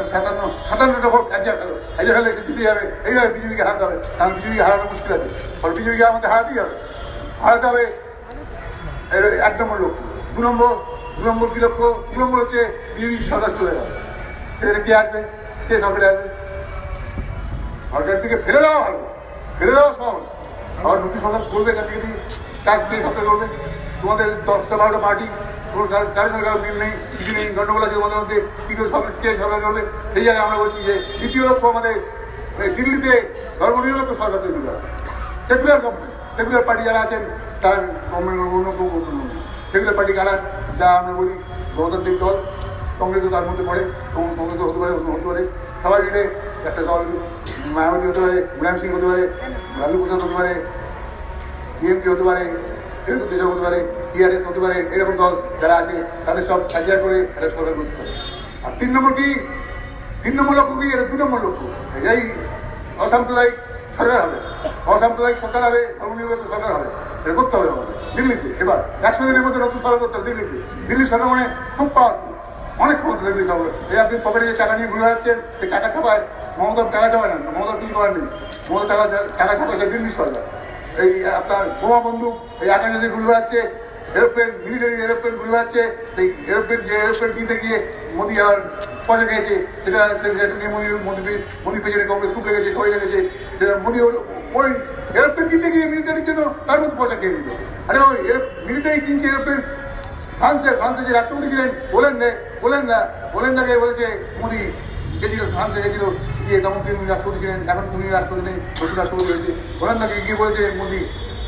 57টা ভোট এক জায়গায় ফেলে জিতে যাবে। এইভাবে বিজেপিকে হারাতে হবে, কারণ বিজেপিকে হারানো মুশকিল আছে, ফলে বিজেপিকে আমাদের হারাতেই হবে। 1 নম্বর লক্ষ্য। 2 নম্বর কি লক্ষ্য? 2 নম্বর হচ্ছে বিজেপি সরকার চলে যাবে, সেখানে কে আসবে, কে সরকারে আসবে? সরকার থেকে ফেলে দেওয়া ভালো, ফেলে দেওয়া সহজ, আবার নতুন সরকার করবে, তার থেকে কাজ দিয়ে সরকার করবে। তোমাদের 10টা 12টা পার্টি, কারো সরকার মিল নেই, কিছু নেই, গণ্ডগোল আছে তোমাদের মধ্যে, কী করে সরকার করবে? সেই জায়গায় আমরা বলছি যে দ্বিতীয় লক্ষ্য আমাদের দিল্লিতে ধর্মনিরপেক্ষ সরকার তৈরি করা, সেকুলার গভর্নমেন্ট, সেকুলার পার্টি যারা আছেন তারা সেকুলার পার্টি কারা, যা আমরা বলি গণতান্ত্রিক দল, কংগ্রেসও তার মধ্যে পড়ে, কংগ্রেসও হতে পারে, সবাই মিলে একটা দল, মায়াবতী হতে পারে, মুলায়ম সিং হতে পারে, লালু প্রসাদ হতে পারে, ডিএমকে হতে পারে, তেলুগু দেশম হতে পারে, টিআরএস হতে পারে, এরকম দল যারা আছে তাদের সব সাজিয়া করে একটা সরকার করতে পারে। আর 3 নম্বর কি? 3 নম্বর লক্ষ্য কি? এটা 2 নম্বর লক্ষ্য, এই অসাম্প্রদায়িক সরকার হবে, অসাম্প্রদায়িক সরকার হবে, ধর্মনিরপেক্ষ সরকার হবে, এটা করতে হবে আমাদের দিল্লিতে। এবার 100 দিনের মধ্যে নতুন সরকার করতে হবে দিল্লিতে। দিল্লির সরকার মানে খুব পাওয়ারফুল, অনেক ক্ষমতা দিল্লি সরকার। এই আপনি পকেটে যে টাকা নিয়ে ঘুরে বেড়াচ্ছেন, সেই টাকা ছাপায়, মমতা টাকা ছাপায় না, মমতার কিছু করার নেই, মমতা টাকা ছাপায় সে দিল্লির সরকার। এই আপনার বোমা বন্দুক এই আকাশে যে ঘুরে বেড়াচ্ছে, এরোপ্লেন, মিলিটারি এরোপ্লেন ঘুরে বেড়াচ্ছে, সেই এরোপ্লেন কিনতে গিয়ে মোদি আর পয়সা খেয়েছে, সেটা নিয়ে মোদি পেছনে কংগ্রেস খুব লেগেছে, সবাই লেগেছে, সেটা মোদি ওই এরোপ্লেন কিনতে গিয়ে মিলিটারির জন্য তার মধ্যে পয়সা খেয়ে নিল। আরে ওই মিলিটারি কিনছে এরোপ্লেন, ফ্রান্সের যে রাষ্ট্রপতি ছিলেন ওলেন্দাকে বলেছে মোদি গেছিল, ফ্রান্সে গেছিল গিয়ে, তখন তিনি রাষ্ট্রপতি ছিলেন, এখন উনি রাষ্ট্রপতি নেই, নতুন রাষ্ট্রপতি হয়েছে, ওলেন্দাকে গিয়ে বলেছে মোদি,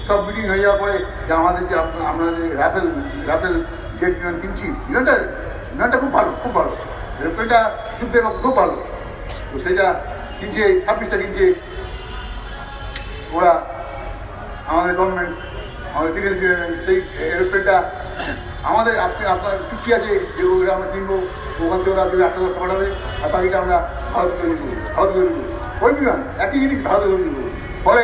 সব মিটিং হয়ে যাওয়ার পরে যে আমাদের যে আমরা যে রাফেল জেট বিমান কিনছি, বিমানটা খুব ভালো, এরোপ্লেনটা যুদ্ধের খুব ভালো, তো সেটা কিনছে, 26টা কিনছে ওরা, আমাদের গভর্নমেন্ট, আমাদের ডিফেন্স, সেই এরোপ্লেনটা আমাদের আপনার চুক্তি আছে যে ওগুলো আমরা কিনবো, ওখান থেকে ওরা 8-10 পাঠাবে, আর বাকিটা আমরা ভারতে তৈরি করবো, ওই বিমান একই জিনিস ভারতে তৈরি করবো। ফলে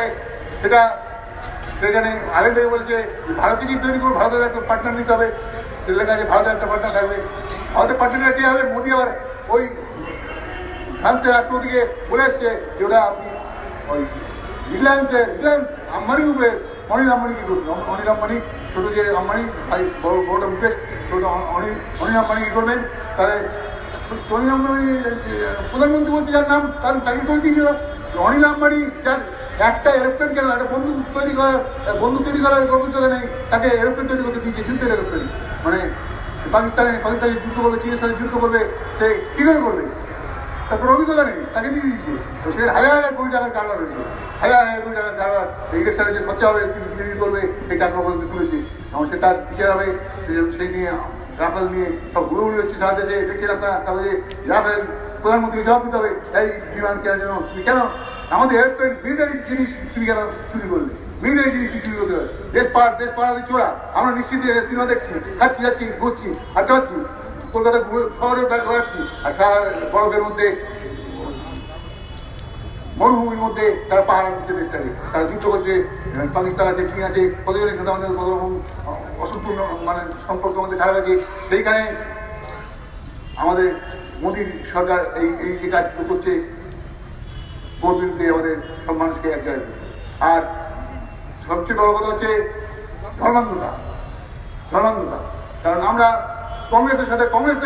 সেখানে আগে থেকে বলছে ভারতে কি তৈরি করবো, ভারতের একটা পার্টনার নিতে হবে, সেটা লেখা আছে ভারতের একটা পার্টনার থাকবে। ভারতের পার্টনার কী হবে? মোদি আবার ওই ফ্রান্সের রাষ্ট্রপতিকে বলে এসছে যে ওরা আপনি ওই রিলায়েন্স আম্বানির উপরে, অনিল আম্বানি কী করবেন, অনিল আম্বানি ছোটো যে আম্বানি ভাই, বড়টা মুকেশ, ছোটো অনিল আম্বানি কী করবেন? তাহলে অনিল আম্বানি প্রধানমন্ত্রী বলছে যার নাম, তার চাকরি করে দিয়েছিল অনিল আম্বানি, যার একটা এরোপ্লেন কেন, একটা বন্দুক তৈরি করার অভিজ্ঞতা নেই, তাকে এরোপ্লেন তৈরি করতে দিয়েছে, যুদ্ধের এরোপ্লেন, মানে পাকিস্তানে যুদ্ধ করবে, চীনের সাথে যুদ্ধ করবে, সে কী করে করবে? তারপর অভিজ্ঞতা নেই, তাকে দিয়ে দিয়েছে। তো সে 1000 কোটি টাকার কারবার রয়েছে, 1000 কোটি টাকার কারবার, ইলেকশনে যে খরচা হবে, তিনি করবে, সেই টাকা পর্যন্ত তুলেছে, এবং সে তার বিচার হবে, সেই নিয়ে রাফেল নিয়ে সব ঘুরোঘুরি হচ্ছে সারা দেশে, দেখছেন আপনারা, তাহলে রাফেল প্রধানমন্ত্রীকে জবাব দিতে হবে, এই বিমান কেনার জন্য তুমি কেন আমাদের এয়ারপ্লেন মিলিটারি জিনিস তুমি কেন চুরি করলে, মিলিটারি জিনিস চুরি করতে হবে, দেশ পাড়াতে চোরা, আমরা নিশ্চিত সিনেমা দেখছি, খাচ্ছি, যাচ্ছি, ঘুরছি, আড্ডা হচ্ছি, কলকাতা শহরে বেড়াচ্ছি, আর সারা বরফের মধ্যে মরুভূমির মধ্যে তারা পাহাড় দিচ্ছে দেশটাকে, তারা যুদ্ধ করছে, পাকিস্তান আছে, চীন আছে, কতজনের সাথে আমাদের কত রকম অসম্পূর্ণ মানে সম্পর্ক আমাদের খারাপ আছে। সেইখানে আমাদের মোদী সরকার এই যে কাজগুলো করছে ওর বিরুদ্ধে আমাদের সব মানুষকে এক জায়গায়। আর সবচেয়ে বড় কথা হচ্ছে ধর্মান্ধতা। কারণ আমরা কংগ্রেসের সাথে কংগ্রেস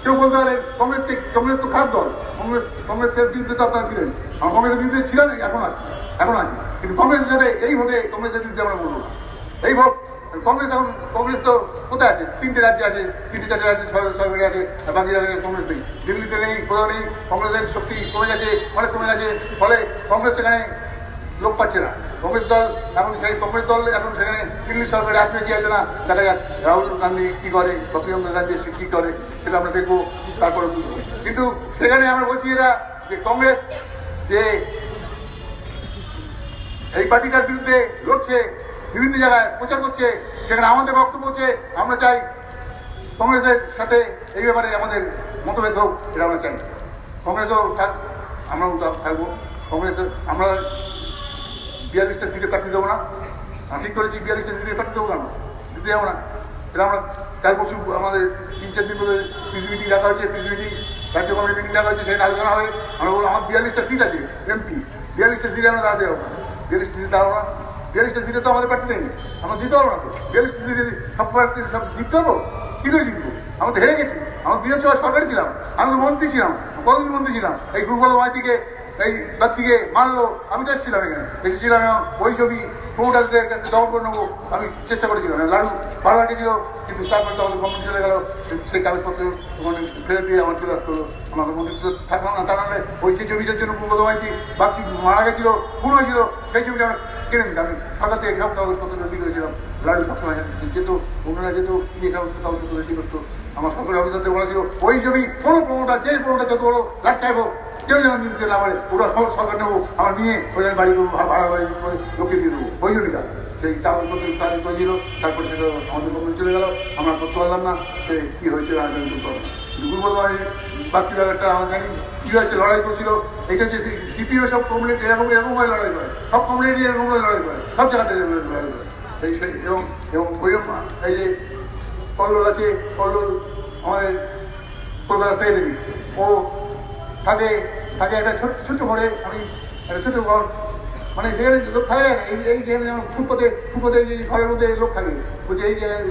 কেউ বলতে পারে কংগ্রেস তো খারাপ দল, কংগ্রেসের বিরুদ্ধে তো আপনারা ছিলেন, আমার কংগ্রেসের বিরুদ্ধে ছিলেন, এখন আছে, কিন্তু কংগ্রেসের সাথে এই ভোটে কংগ্রেসের বিরুদ্ধে আমরা বলবো না। এই ভোট কংগ্রেস তো কোথায় আছে? 3টে রাজ্যে আছে, 3-4টে রাজ্যে সরকারি আছে, বাকি জায়গায় কংগ্রেস নেই, দিল্লিতে নেই, কোথাও নেই। কংগ্রেসের শক্তি কমে গেছে, অনেক কমে গেছে, ফলে কংগ্রেস সেখানে লোক পাচ্ছে না। কংগ্রেস দল এখন সেখানে দিল্লি সরকারে আসবে কি আছে না দেখা যাক। রাহুল গান্ধী কী করে বা প্রিয়াঙ্কা গান্ধী কী করে সেটা আমরা দেখবো, তারপরে বুঝবো। কিন্তু সেখানে আমরা বলছি এরা যে কংগ্রেস যে এই পার্টিটার বিরুদ্ধে লড়ছে, বিভিন্ন জায়গায় প্রচার করছে, সেখানে আমাদের বক্তব্য হচ্ছে আমরা চাই কংগ্রেসের সাথে এই ব্যাপারে আমাদের মতভেদ হোক, এটা আমরা চাই। কংগ্রেসও থাক, আমরাও থাকবো। আমরা 42টা সিটে প্রার্থী দেবো না, আমি ঠিক করেছি 42টা সিটে প্রার্থী দেবো কেন, দিতে যাবো না। এটা আমরা কাল পরশু আমাদের 3-4 দিন ধরে পিসি মিটিং রাখা হয়েছে, রাজ্য কমিটি মিটিং রাখা হয়েছে, সেখানে আলোচনা হবে। আমরা বলবো আমার 42টা সিট আছে এমপি, 42টা সিটে আমরা দাঁড়াতে যাবো না, 42টা সিটে দাঁড়াবো না। 42টা সিটে তো আমাদের প্রার্থী নেই, আমরা দিতে পারবো না। তো 42টা সিটে সব প্রার্থী সব জিততে পারবো, কী করে জিতবো? আমরা তো হেরে গেছি। আমার বিধানসভা সরকারি ছিলাম, আমি তো মন্ত্রী ছিলাম, কতদিন মন্ত্রী ছিলাম। এই দুর্বল মাইতিকে এই ব্যক্তিকে মারলো, আমি তো এসেছিলাম এখানে, এসেছিলাম ওই ছবি প্রমোটারদের কাছে দমন করে নেবো আমি চেষ্টা করেছিলাম। লাড়ু বারবার গেছিল, কিন্তু তারপরে তো আমাদের গভর্নমেন্ট চলে গেল, সেই কাগজপত্র মানে ফেরত দিয়ে আমার চলে আসতে হলো। আমাদের মন্দির তো থাকলাম না, তা নাহলে ওই সেই ছবিটার জন্য পূর্ব মাইতি বাচ্চি মারা গেছিলো, খুন হয়েছিল, সেই ছবিটা আমরা কিনে নিতাম। আমি সরকার থেকে সব কাগজপত্র রেডি করেছিলাম। লাড়ু সবসময় যেহেতু অন্যরা যেহেতু ইয়ে কাগজপত্র রেডি করতো, আমার সরকারি অফিসারদের বলা ছিল ওই ছবি কোনো প্রমোটার, যে প্রমোটার যত বড় লাট সাহেব হোক, কেউ যেন নিতে না পারে, ওরা সরকার নেবো, আমরা নিয়ে ওই বাড়ি করবো, ভাড়া বাড়ি করে লোকে দিয়ে দেবো। ওই জমিটা সেই কাগজপত্র তারিখ হয়েছিল, তারপরে সেটা আমাদের পক্ষে চলে গেল, আমরা করতে পারলাম না। সে কী হয়েছে দুর্বলভাবে বাকি ব্যাপারটা আমরা জানি কী হয়েছে, লড়াই করছিল। এটা যে সিপিএম সব কমপ্লেট এরকমভাবে লড়াই করে, সব কমপ্লেটই এরকমভাবে লড়াই করে, সব জায়গাতে লড়াই করে এবং ওই এই যে কল্লোল আছে, কল্লোল আমাদের কলকাতা সাইডে, ও থাকে একটা ছোট্ট ঘরে, আমি একটা ছোটো ঘর, মানে সেখানে লোক থাকে না। এই যেখানে যেমন ফুটপথে যে ঘরের মধ্যে লোক থাকে, বলছে এই জায়গায়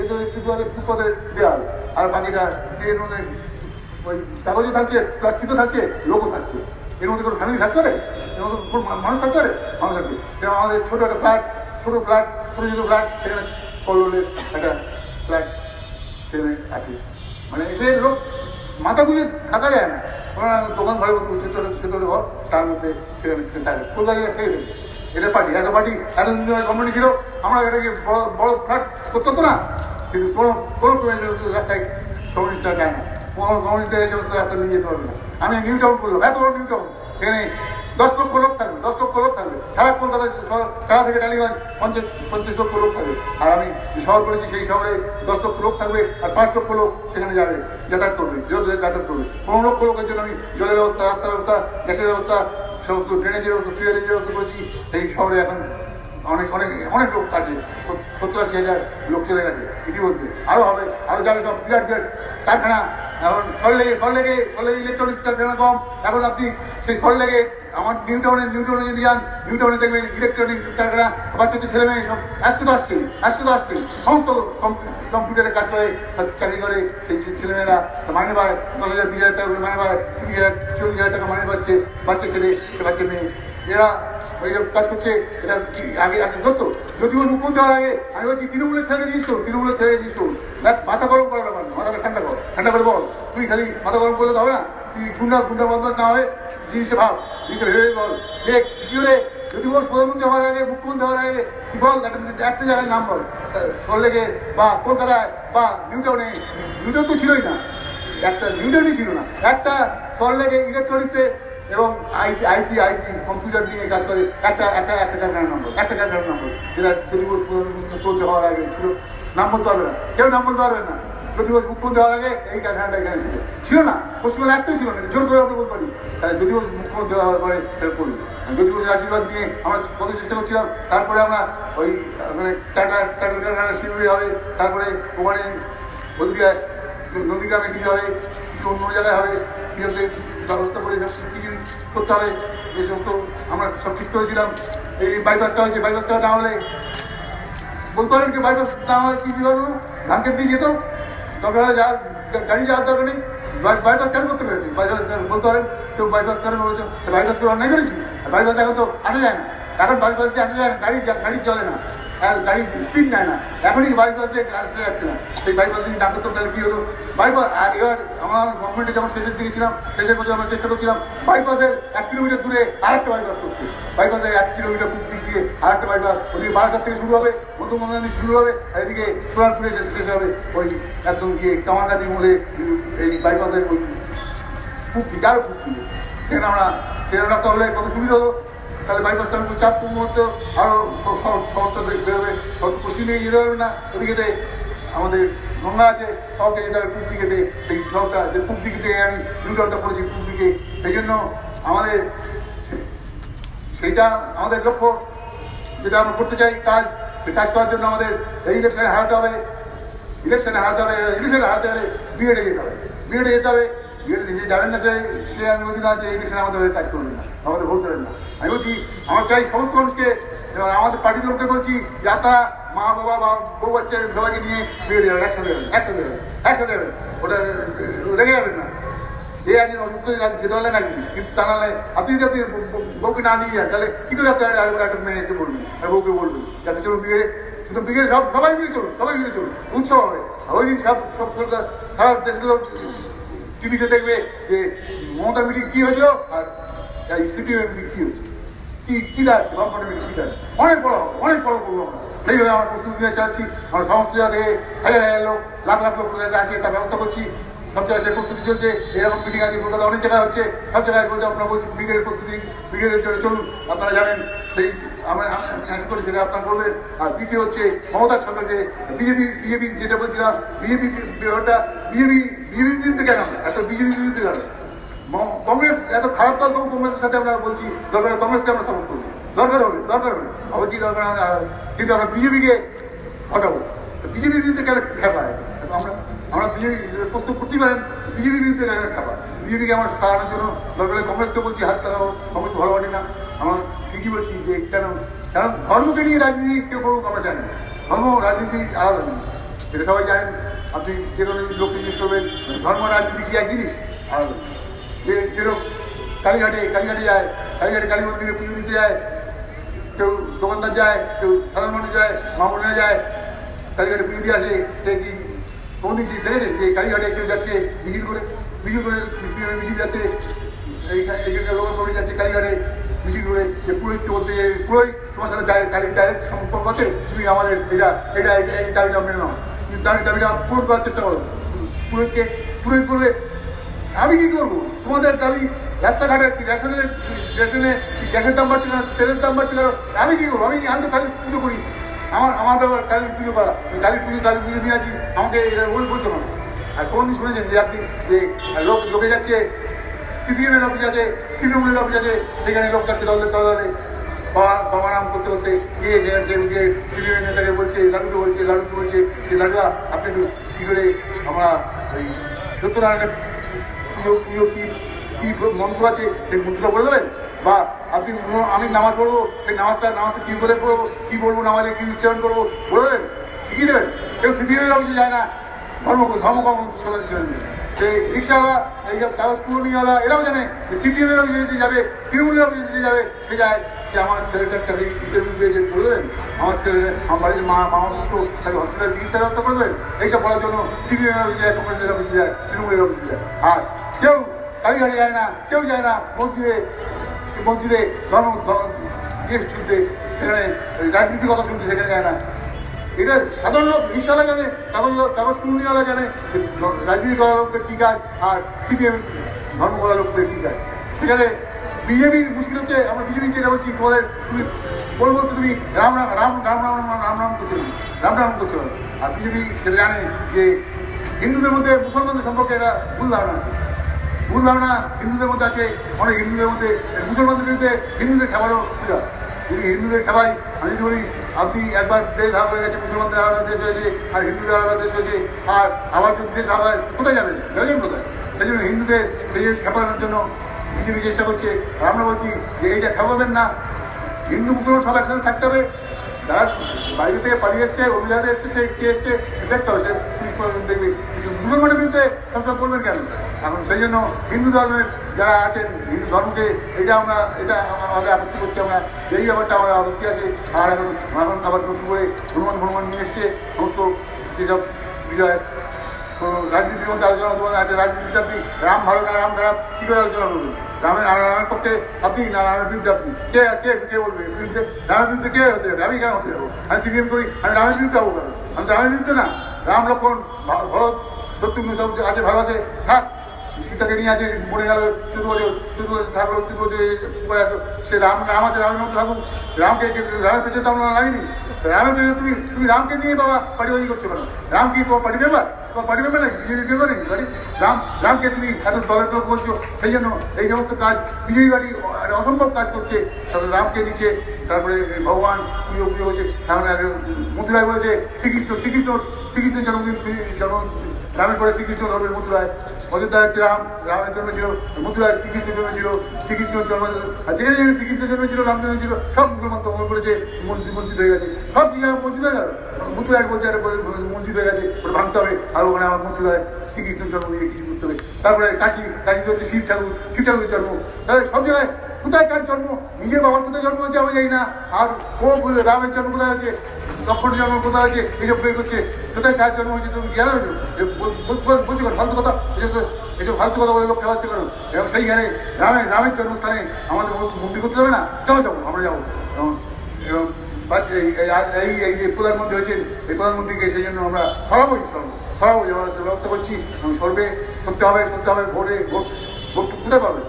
ফুটপথের দেওয়াল, আর বাকিটা এর মধ্যে ওই কাগজে থাকছে, প্লাস্টিকও থাকছে, লোকও থাকছে। এর মধ্যে কোনো ফ্যামিলি থাকতে পারে? এর মধ্যে কোনো মানুষ থাকতে পারে? মানুষ আছে। এবং আমাদের ছোটো একটা ফ্ল্যাট, ছোটো ফ্ল্যাট, সেখানে কল্লোলের একটা ফ্ল্যাট সেখানে আছে। মানে সে লোক মাথা গুঁজে থাকা যায় না। ওনারা দোকান ঘরের মধ্যে ছোটো ঘর, তার মধ্যে সেখানে থাকে। কলকাতা সেখানে এটা পার্টি, এতদিন গভর্নমেন্ট ছিল, আমরা এটাকে বড় ফ্ল্যাট করতে হতো না। কিন্তু কোনো রাস্তায় কমিউনিস্টরা যায় না, কোনো কমিউনিস্টরা এই সমস্ত রাস্তা নিয়ে যেতে পারবে না। আমি নিউ টাউন করলাম, এত বড় নিউ টাউন, সেখানে 10 লক্ষ লোক থাকবে, সারা কলকাতা সারা থেকে টালিগঞ্জ 50 লক্ষ লোক থাকবে। আর আমি যে শহর করেছি সেই শহরে 10 লক্ষ লোক থাকবে, আর 5 লক্ষ লোক সেখানে যাবে, যাতায়াত করবে। 15 লক্ষ লোকের জন্য আমি জলের ব্যবস্থা, রাস্তার ব্যবস্থা, গ্যাসের ব্যবস্থা, সমস্ত ড্রেনেজের ব্যবস্থা, সিওয়ারের ব্যবস্থা করেছি। এই শহরে এখন অনেক লোক আছে, 70-80 হাজার লোক চলে গেছে ইতিমধ্যে, আরও হবে, আরও যাবে। সব বিরাট কারখানা, এখন সল্টলেকে ইলেকট্রনিক্স কারখানা কম। এখন আপনি সেই সল্টলেকে আমার নিউ টাউনে যদি যান, নিউ টাউনে দেখবেন ইলেকট্রনিক্স কারখানা, বাচ্চা ছেলে মেয়ে সব আসছে, সমস্ত কম্পিউটারে কাজ করে, চাকরি করে। এই ছেলেমেয়েরা মাইনে পায় 10,000 20,000 টাকা করে মাইনে পায়, 20,000 40,000 টাকা মাইনে পাচ্ছে বাচ্চা ছেলে, বাচ্চা মেয়ে, এরা ওই কাজ করছে। এটা আগে ধরতো, যদি ওর মুখ্যমন্ত্রী হওয়ার আগে আমি বলছি তৃণমূলের ছেড়ে দিস করুন, মাথা গরম করার ব্যাপার না, মাথাটা ঠান্ডা করে বল। তুই খালি মাথা গরম করলে তো হবে না, তুই গুন্ডা বন্ধ না হয়ে জিনিসে ভেবে বল। দেখ কি করে, যদি ওর প্রধানমন্ত্রী হওয়ার আগে, মুখ্যমন্ত্রী হওয়ার আগে, কি বল একটা জায়গায় নাম বল, সল্টলেকে বা কলকাতায় বা নিউ টাউন তো ছিলই না, একটা নিউ টাউনই ছিল না, একটা সল্টলেকে ইলেকট্রনিক্সে এবং আইটি কম্পিউটার নিয়ে কাজ করে একটা কারখানার নম্বর, যেটা যদি প্রধানমন্ত্রী হওয়ার আগে ছিল। নাম বলতে পারবে না, কেউ নাম বলতে পারবে না। যদি মুখ্যমন্ত্রী হওয়ার আগে এই কারখানাটা এখানে ছিল না, পশ্চিমবঙ্গে একটাই ছিল না, জোর করে আমরা বলতে পারি। তাহলে যদি মুখ্যমন্ত্রী দেওয়া করে করবো। জ্যোতিপ্রসাদের আশীর্বাদ নিয়ে আমরা কত চেষ্টা করছিলাম, তারপরে আমরা ওই মানে টাটা শিলিগুড়ি হবে, তারপরে ওখানে হলদিয়ায় নন্দীগ্রামে কিছু হবে, কিছু অন্য জায়গায় হবে, কিছু ব্যবস্থা করে সব কিছু করতে হবে। এই সমস্ত আমরা সব ঠিক করেছিলাম। এই বাইপাসটা হয়েছে, বাইপাসটা না হলে বলতে পারেন কি বাইপাস না হলে কি করবো, ধানকে দিয়ে যেত, দরকার হলে গাড়ি যাওয়ার দরকার নেই। বাইপাস কেন করতে পারেনি, বাইপাস বলতে পারেন কেউ বাইপাস কেন করেছে, বাইপাস করে অন্যায় করেছি। বাইপাস এখন তো আসা যায় না, এখন বাইপাস দিয়ে আসা যায় না, গাড়ি চলে না, গাড়ি স্পিড নেয় না, এখনই বাইপাস দিয়ে আসা যাচ্ছে না। সেই বাইপাস দিয়ে না করতাম তাহলে কী হতো বাইপাস। আর এবার আমার গভর্নমেন্টে যখন শেষের দিকে ছিলাম, শেষের বছর আমরা চেষ্টা করছিলাম বাইপাসের 1 কিলোমিটার দূরে আরেকটা বাইপাস করতে, বাইপাসের 1 কিলোমিটার পূর্ব দিক দিয়ে আরেকটা বাইপাস, ওদিকে বারাসাত থেকে শুরু হবে, মধ্যমগ্রাম শুরু হবে, আর এদিকে সোনারপুরে শেষ হবে ওই একদম গিয়ে কামারগাঁদির মধ্যে এই বাইপাসের ওই পূর্ব দিকে আরও পূর্ব দিকে। সেখানে আমরা ট্রেনের রাস্তা হলে কত সুবিধা হতো, তাহলে বাইপাসটার উপর চাপ কম হতো, আরও শহরটা বেরোবে, পশ্চিমে যেতে পারবে না, ওদিকেতে আমাদের গঙ্গা আছে, শহরকে যেতে হবে পূর্ব দিকেতে, সেই শহরটা যে পূর্ব দিকে থেকে আমি নিউটনটা পড়েছি পূর্ব দিকে, সেই জন্য আমাদের সেইটা আমাদের লক্ষ্য, যেটা আমরা করতে চাই কাজ, সেই কাজ করার জন্য আমাদের এই ইলেকশনে হারাতে হবে, ইলেকশনে হারাতে হলে বিএডে যেতে হবে, বিএডে যেতে হবে। যে যাবেন না সে আমি বলছি না যে ইলেকশনে আমাদের কাজ করবেন না, আমাদের ভোট দেবেন না। আমি বলছি আমার চাই সমস্ত মানুষকে, আমাদের পার্টির লোকদের বলছি যারা মা বাবা বা বউ বাচ্চা সবাইকে নিয়ে বিএডে যাবেন, একসাথে যাবেন, ওটা রেখে যাবেন না। যে একদিন অসুস্থ যেতে হলে না কিন্তু তা নাহলে আপনি যদি আপনি বউকে না নিয়ে যান তাহলে কী করে আপনি একটা মেয়েকে বলবেন আর বউকে বলবেন যাতে চলুন বিয়ে, শুধু বিয়ে সবাই মিলে চলুন উৎসব হবে। ওই দিন সব সারা দেশের লোক টিভিতে দেখবে যে মমতা মিটিং কী হয়েছিল আর সিপিএম মিটিং কী হয়েছে, কী দাঁড়াচ্ছে, বামফ্রন্টের মিটিং কী দাঁড়াচ্ছে, অনেক বড় করবো আমরা। সেইভাবে আমরা প্রস্তুতি নিয়ে চাচ্ছি, আমরা সমস্ত জায়গায় হাজার লোক লাখ লোক আসে তার ব্যবস্থা করছি, সব জায়গায় প্রস্তুতি চলছে। এরকম মিটিং আছে কলকাতা অনেক জায়গায় হচ্ছে, সব জায়গায় বলছে আপনারা বলছি ব্রিগেডের প্রস্তুতি, ব্রিগেডের জন্য চলুন, আপনারা জানেন সেই আমরা আশা করি সেটা আপনারা করবেন। আর দ্বিতীয় হচ্ছে মমতার সঙ্গে যে বিজেপি যেটা বলছিলাম, ব্যাপারটা বিজেপির বিরুদ্ধে কেন, এত বিজেপির বিরুদ্ধে কেন, কংগ্রেস এত খারাপ দল, তবু কংগ্রেসের সাথে আমরা বলছি দরকার কংগ্রেসকে আমরা সাপোর্ট করবো, দরকার হবে আবার কি দরকার, কিন্তু আমরা বিজেপিকে হটাবো। বিজেপির বিরুদ্ধে কেন খেপায়, আমরা বিজেপি প্রস্তুত করতেই পারেন, বিজেপির বিরুদ্ধে কেন খেপায়, বিজেপিকে আমার সারানোর জন্য দরকার কংগ্রেসকে বলছি হাত লাগাবো, কংগ্রেস ভালো বাটে না। আমরা ঠিকই বলছি যে কারণ ধর্মকে নিয়ে রাজনীতি কেউ করুক আমরা জানি, ধর্ম রাজনীতি আলাদা জিনিস, এটা সবাই জানেন। আপনি যে কোনো লোককে জিজ্ঞেস করবেন ধর্ম রাজনীতি কি এক জিনিস আলাদা। যে লোক কালীঘাটে যায়, কালীঘাটে কালী মন্দিরে পুজো দিতে যায়, কেউ দোকানদার যায়, কেউ সাধারণ মানুষ যায়, মা বোনেরা যায়, কালীঘাটে পুজো দিয়ে আসে। সে কি কোনদিন কি দেখেছেন যে কালীঘাটে কেউ যাচ্ছে মিছিল করে মিছিল যাচ্ছে, এইখানকার লোক করে যাচ্ছে কালীঘাটে মিছিল করে, যে পুরোহিতকে বলতে পুরোহিত তোমার সাথে ডাইরেক্ট সম্পর্ক আছে, তুমি আমাদের এটা এই দাবিটা মেনে নাও, তুমি দাবিটা পূরণ করার চেষ্টা করো। পুরোহিত করবে আমি কি করবো, তোমাদের দাবি রাস্তাঘাটে রেশনে গ্যাসের দাম বাড়ছে না, তেলের দাম বাড়ছে না, আমি কি করবো, আমি তো কালী পুজো করি, আমার ব্যাপার কালী পুজো করা, কালী পুজো দিয়ে আছি, আমাকে এটা বলছো না। আর কোনদিন শুনেছেন যে আপনি যে লোকে যাচ্ছে সিপিএমের অফিস আছে, তৃণমূলের অফিস আছে, সেখানে লোক যাচ্ছে দলে বাবা নাম করতে গিয়ে সিপিএমের নেতাকে বলছে, লাডুকে বলছে যে লাডুয়া আপনি কী করে আমরা ওই সত্যনারায়ণের পুজো কি মন্ত্র আছে সেই মন্ত্রটা বলে দেবেন, বা আপনি আমি নামাজ পড়বো সেই নামাজটা কী করে পড়বো, কী বলবো নামাজে কী উচ্চারণ করবো বলে দেবেন, শিখিয়ে দেবেন। কেউ সিপিএমের অফিসে যায় না, ধর্মকর্ম সেই রিক্সাওয়ালা, এইসব কাগজ পুরনিওয়ালা এরাও জানে যে সিপিএমের অফিসে যদি যাবে, তৃণমূলের অফিসে যদি যাবে, সে যায় সে আমার ছেলেটার সাথে ইন্টারভিউ পেয়েছে বলে দেবেন, আমার ছেলে আমার বাড়িতে মা অসুস্থ তাকে হসপিটাল চিকিৎসার ব্যবস্থা করে দেবেন। এইসব বলার জন্য সিপিএমের অফিসে যায়, কংগ্রেসের অফিসে যায়, তৃণমূলের অফিসে যায়। আর কেউ কালীঘাটে যায় না, কেউ যায় না মসজিদে ধর্ম ইয়ে শুনতে, সেখানে রাজনীতির কথা শুনতে সেখানে যায় না। এটা সাধারণ লোক রিক্সাওয়ালা জানে, কাগজ পুরনিওয়ালা জানে রাজনীতি করা লোকদের কী কাজ আর সিপিএম ধর্ম করা লোকদের কী কাজ। সেখানে বিজেপির মুশকিল হচ্ছে, আমরা বিজেপি যেটা বলছি তোমাদের তুমি বলবো তুমি রাম করছো, আর বিজেপি সেটা জানে যে হিন্দুদের মধ্যে মুসলমানদের সম্পর্কে একটা ভুল ধারণা আছে, ভুল ধারণা হিন্দুদের মধ্যে আছে, অনেক হিন্দুদের মধ্যে মুসলমানদের বিরুদ্ধে হিন্দুদের খাবারও পূজা। যদি হিন্দুদের খাবাই আমি যদি বলি আপনি একবার দেশ ভাগ হয়ে গেছে, মুসলমানদের আলাদা দেশ হয়েছে আর হিন্দুদের আলাদা দেশ হয়েছে, আর আবার যদি দেশ ভাগ হয় কোথায় যাবেন, যাবেন কোথায়? সেই জন্য হিন্দুদের দেশের খাবারের জন্য বিজেপি চেষ্টা করছে। আর আমরা বলছি যে এইটা খাওয়াবেন না, হিন্দু মুসলমান সব একসাথে থাকতে হবে। যারা বাইরে থেকে পালিয়ে এসছে, অভিজাতে এসছে, সে কে এসছে দেখতে হবে, সে পুলিশ দেখবে। কিন্তু মুসলমানের বিরুদ্ধে সবসময় করবেন কেন? এখন সেই জন্য হিন্দু ধর্মের যারা আছেন, হিন্দু ধর্মকে এটা আমাদের আপত্তি করছি, আমরা এই ব্যাপারটা আমাদের আপত্তি আছে। আর এখন আবার নতুন করে হনুমান নিয়ে এসছে সমস্ত যেসব বিজয় রাজনীতির মধ্যে আলোচনা তোমার আছে। রাজনীতিতে আপনি রাম ভালো না রাম খারাপ কী করে আলোচনা করবেন? রামের পক্ষে আপনি না রামের বিরুদ্ধে আপনি কে বলবে বিরুদ্ধে? রামের বিরুদ্ধে কে হতে যাবে? আমি কেন হতে যাবো? আমি সিপিএম করি, আমি রামের বিরুদ্ধে হবো কেন? আমি তো রামের বিরুদ্ধে না। রাম লক্ষণ ভরত শত্রুঘ্ন সব আছে, ভালো আছে, থাক। সীতাকে নিয়ে আছে, মরে গেল 14 বছর থাকলো, 14 বছর সে রাম আছে, রামের মধ্যে থাকুক। রামের পেছনে তো আমরা লাগেনি। রামের পেছনে তুমি রামকে নিয়ে বাবা পার্টিবাজি করছো কেন? রাম কি তোমার পার্টি মেম্বার? তোমার পার্টি মেম্বার নাকি? বিজেপি মেম্বার নাকি বাড়ি? রামকে তুমি এত দলের লোক বলছো, সেই জন্য এই সমস্ত কাজ বিজেপি বাড়ি অসম্ভব কাজ করছে। তারপরে রামকে নিচ্ছে, তারপরে ভগবান পুজো হচ্ছে। এখন মথুরায় বলেছে শ্রীকৃষ্ণের জন্মদিন রামের পরে শ্রীকৃষ্ণ ধর্মের মথুরায়। অযোধ্যা হচ্ছে রামের জন্ম ছিল, মথুরায় শ্রীকৃষ্ণের জন্ম ছিল, শ্রীকৃষ্ণের জন্ম। আর যেখানে যেখানে শ্রীকৃষ্ণের জন্ম ছিল, রাম জন্ম ছিল, সব মুসলমান তো মনে করেছে মসজিদ হয়ে গেছে। সব মসজিদ হয়ে গেল। মথুরায় বলছে একটা মসজিদ হয়ে গেছে, ওটা ভাঙতে হবে। আর ওখানে আমার মথুরায় শ্রীকৃষ্ণের জন্ম নিয়ে কিছু করতে হবে। তারপরে কাশিতে হচ্ছে শিব ঠাকুরের জন্ম। তাহলে সব জায়গায় কোথায় কার জন্ম? নিজের বাবার কোথায় জন্ম হয়েছে আমি জানি না। আর ও রামের জন্ম কোথায় হয়েছে, লক্ষ্মণের জন্ম কোথায় হয়েছে, এইসব বের করছে। কোথায় কার জন্ম হয়েছে তুমি জানো? বলছি কেন ফালতু কথা? এসব ফালতু কথা বলে লোক খাওয়াচ্ছে কেন? এবং সেইখানে রামের জন্মস্থানে আমাদের মন্দির করতে হবে না? চলো আমরা যাবো। এবং এই যে প্রধানমন্ত্রী হয়েছেন, এই প্রধানমন্ত্রীকে সেই জন্য আমরা সরাবোই ব্যবস্থা করছি। সরবে করতে হবে ভোট কোথায় পাবে?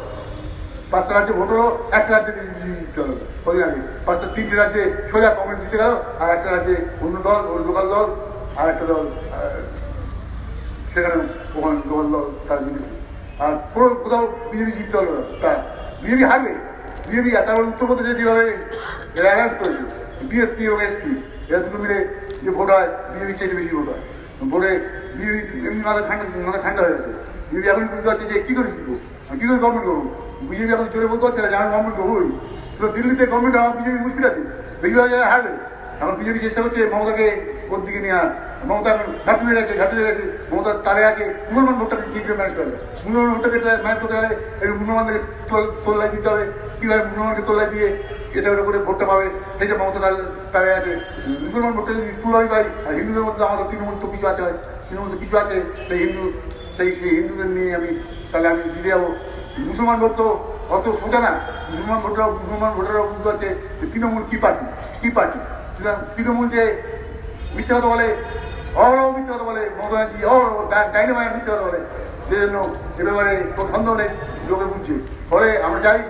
5টা রাজ্যে ভোট হলো, একটা রাজ্যে জিততে হলো। ওই আগে 3টে রাজ্যে সোজা কংগ্রেস জিতে গেল, আর একটা রাজ্যে অন্য দল, ওই লোকাল দল, আর একটা দল সেখানে ওখানে লোকাল দল তারা জিতেছে। আর পুরো কোথাও বিজেপি জিততে হলো না। তা বিজেপি হারবে। বিজেপি তারপর উত্তরপ্রদেশে যেভাবে অ্যানাউন্স করেছে, বিএসপি এবং এসপি এরা দুটো মিলে যে ভোট হয়, বিজেপি চাইতে বেশি ভোট হয়। ভোটে বিজেপি এমনি মাথা ঠান্ডা হয়ে গেছে। বিজেপি এখন বুঝতে পারছে যে কী করে জিতবো, কী করে গভর্নমেন্ট করবো। বিজেপি এখন চলে বলতে পারছে না যে আমি গভর্নমেন্ট করবোই। তো দিল্লিতে গভর্নমেন্ট আমার বিজেপি মুশকিল আছে, বেশিরভাগ জায়গায় হারবে। এখন বিজেপি চেষ্টা করছে মমতাকে ওর দিকে নিয়ে আর। মমতা এখন ঘাটু হয়ে গেছে। মমতার তালে আছে মুসলমান ভোটটাকে কী করে ম্যানেজ করবে। মুসলমান ভোটটাকে ম্যানেজ করতে গেলে এই মুসলমানদেরকে তোল্লাই দিতে হবে। কীভাবে মুসলমানকে তোল্লাই দিয়ে এটা ওটা করে ভোটটা পাবে, সেইটা মমতা তালে আছে। মুসলমান ভোটটা যদি পুরোই পাই, আর হিন্দুদের মধ্যে আমাদের তৃণমূল তো কিছু আছে, তৃণমূল তো কিছু আছে, সেই হিন্দুদের নিয়ে তাহলে আমি জিতে যাবো। মুসলমান ভোট তো অত সোজা না। মুসলমান ভোটাররাও বুঝতে পারছে যে তৃণমূল কী পার্টি। সুতরাং তৃণমূল যে মিথ্যে কথা বলে, মিথ্যে কথা বলে, মমতা ব্যানার্জি ডাইনামাইট মিথ্যে কথা বলে, যে জন্য এ ব্যাপারে কোনো সন্দেহ নেই, লোকে বুঝছে। ফলে আমরা চাই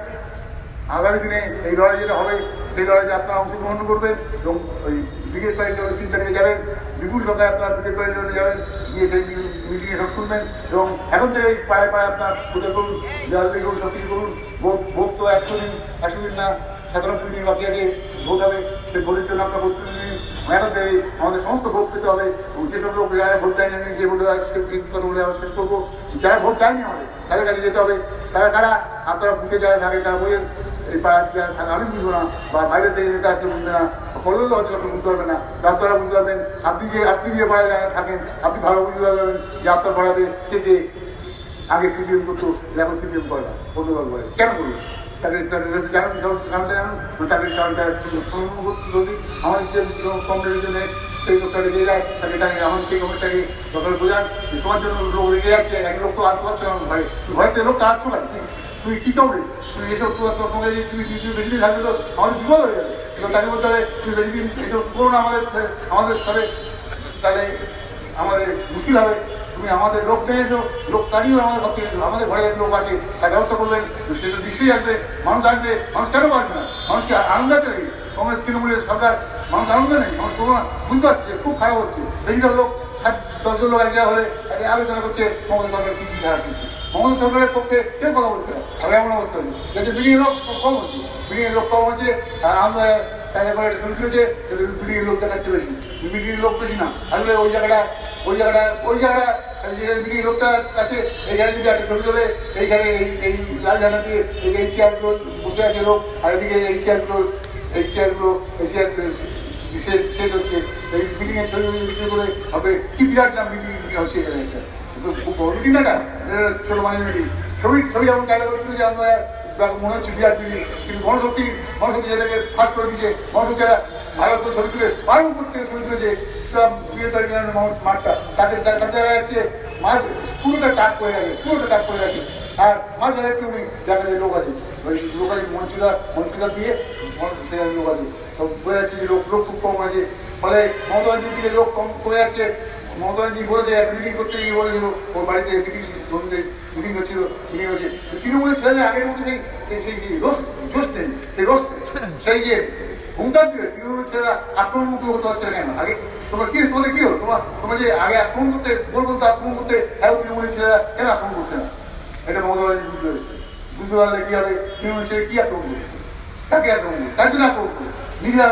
আগামী দিনে এই লড়াই যেটা হবে, সেই লড়াইতে আপনারা অংশগ্রহণ করবেন এবং ওই ব্রিগেড প্যারেডে 3 তারিখে যাবেন। বিপুল সংখ্যায় আপনার ব্রিগেড প্যারেডে যাবেন, গিয়ে সেই মিটিংয়ে সব শুনবেন এবং এখন থেকে পায়ে আপনার প্রচার করুন, রাজনীতি করুন, সব কিছু করুন। ভোট তো 100 দিন না, 17 দিন বাকি আছে ভোট হবে। সেই ভোটের জন্য আপনার প্রস্তুতি নিন। এখন থেকে আমাদের সমস্ত ভোট পেতে হবে এবং যেসব লোক যারা ভোট দেয়নি, যে ভোট কথা বলে আমরা শেষ করবো। যারা ভোট দেয়নি আমাদের তাদের কাছে যেতে হবে। তারা আপনারা বুঝে যারা থাকে তারা বইয়ের এই পাড়াটি আমি বুঝবো না, বা বাইরে থেকে যেতে আসলে বুঝবে না, করলেও হয়তো আপনি বুঝতে পারবেন না। আপনারা বুঝতে পারবেন, আপনি যে পাড়ায় থাকেন আপনি ভালো বুঝতে পারবেন যে আপনার পাড়াতে কে আগে সিপিএম করতো, এখন সিপিএম করে না, অন্য দল করে। কেন করবে? তাদের কারণটা জানুন, তাদের কারণটা যদি আমার কমপ্লেনের জন্য সেই লোকটাকে দিয়ে যায়, তাকে আমার সেই কমপ্লেনটাকে দরকার বোঝান যে তোমার জন্য লোক রেগে যাচ্ছে, এক লোক তো আর পারছো না ভয়তে লোকটা আসছো না, তুমি কী করবে? তুমি এসব তোমাকে তুমি বেশি দিন থাকবে তো আমাদের বিপদ হয়ে যাবে। এবং তাকে বলতে হবে তুমি বেশি দিন এসব করো না আমাদের সাথে, তাহলে আমাদের মুশকিল হবে। তুমি আমাদের লোক নিয়ে এসো, লোক তাড়িয়েও আমাদের ঘরে লোক আসে, তার ব্যবস্থা করবেন, সেটা নিশ্চয়ই আসবে, মানুষ আসবে। মানুষ কেন পারবে না? মানুষকে আনন্দ আছে নাকি? কংগ্রেস তৃণমূলের সরকার মানুষ আনন্দ নেই, মানুষ কোনো বুঝতে পারছে খুব খারাপ হচ্ছে। সেইসব লোক 7-10 জন লোক এক জায়গা হলে আলোচনা করছে মমতা সরকার কী খারাপ করছে। মমতা সরকারের পক্ষে কেউ কথা বলছে না। তবে এমন অবস্থা হচ্ছে যাতে বিডিএ লোক কম হচ্ছে, বিডিএ লোক কম হচ্ছে, আর আমরা তাদের পরে শুরু করেছে বিডিএ লোক দেখাচ্ছে বেশি, বিডিএ লোক বেশি না। আসলে ওই জায়গাটা বিডিএ লোকটা কাছে এইখানে যদি একটা ছবি তোলে, এইখানে এই লাল ঝান্ডা দিয়ে এই চেয়ারগুলো বসে আছে লোক, আর এদিকে এই চেয়ারগুলো শেষ হচ্ছে, এই বিল্ডিং এর ছবি করে হবে কি বিরাট নাম বিল্ডিং হচ্ছে এখানে একটা খুব বড় মিটিং না, ছোট মানে মিটিং। ছবি এমন ডায়লগ হচ্ছিল যে আমরা মনে হচ্ছে বিরাট বিল্ডিং, কিন্তু গণশক্তি যাদেরকে ফাঁস করে দিচ্ছে, গণশক্তি যারা ভারত ছবি তুলে বারণ করতে ছবি তুলেছে মাঠটা, তাদের দেখা যাচ্ছে মাঝ পুরোটা টাক করে গেছে, আর মাঝ একটু দেখা যায় লোক আছে, ওই লোক আছে মন্ত্রীরা দিয়ে লোক আছে, তো বোঝা যাচ্ছে যে লোক খুব কম আছে। ফলে মমতা ব্যানার্জির দিকে লোক কম করে যাচ্ছে। মমতা ব্যানার্জি বলেছে মিটিং করতে গিয়ে বলেছিল ওর বাড়িতে মিটিং হচ্ছিল, তৃণমূলের ছেলেদের আগের মধ্যে সেই জোশ নেই, সেই রোষ সেই যে হুঙ্কার দিবে তৃণমূলের ছেলেরা আক্রমণমুক্ত হতে হচ্ছে না কেন? আগে তোমাদের কি হলো, তোমার যে আগে আক্রমণ করতে আক্রমণ করতে তৃণমূলের ছেলেরা কেন আক্রমণ করছে না? এটা মমতা ব্যানার্জি বুঝতে পারলে কি হবে, তৃণমূলের ছেলে কি আক্রমণ করবে, কাকে আক্রমণ করবে, তার জন্য আক্রমণ করবে। নিজেরা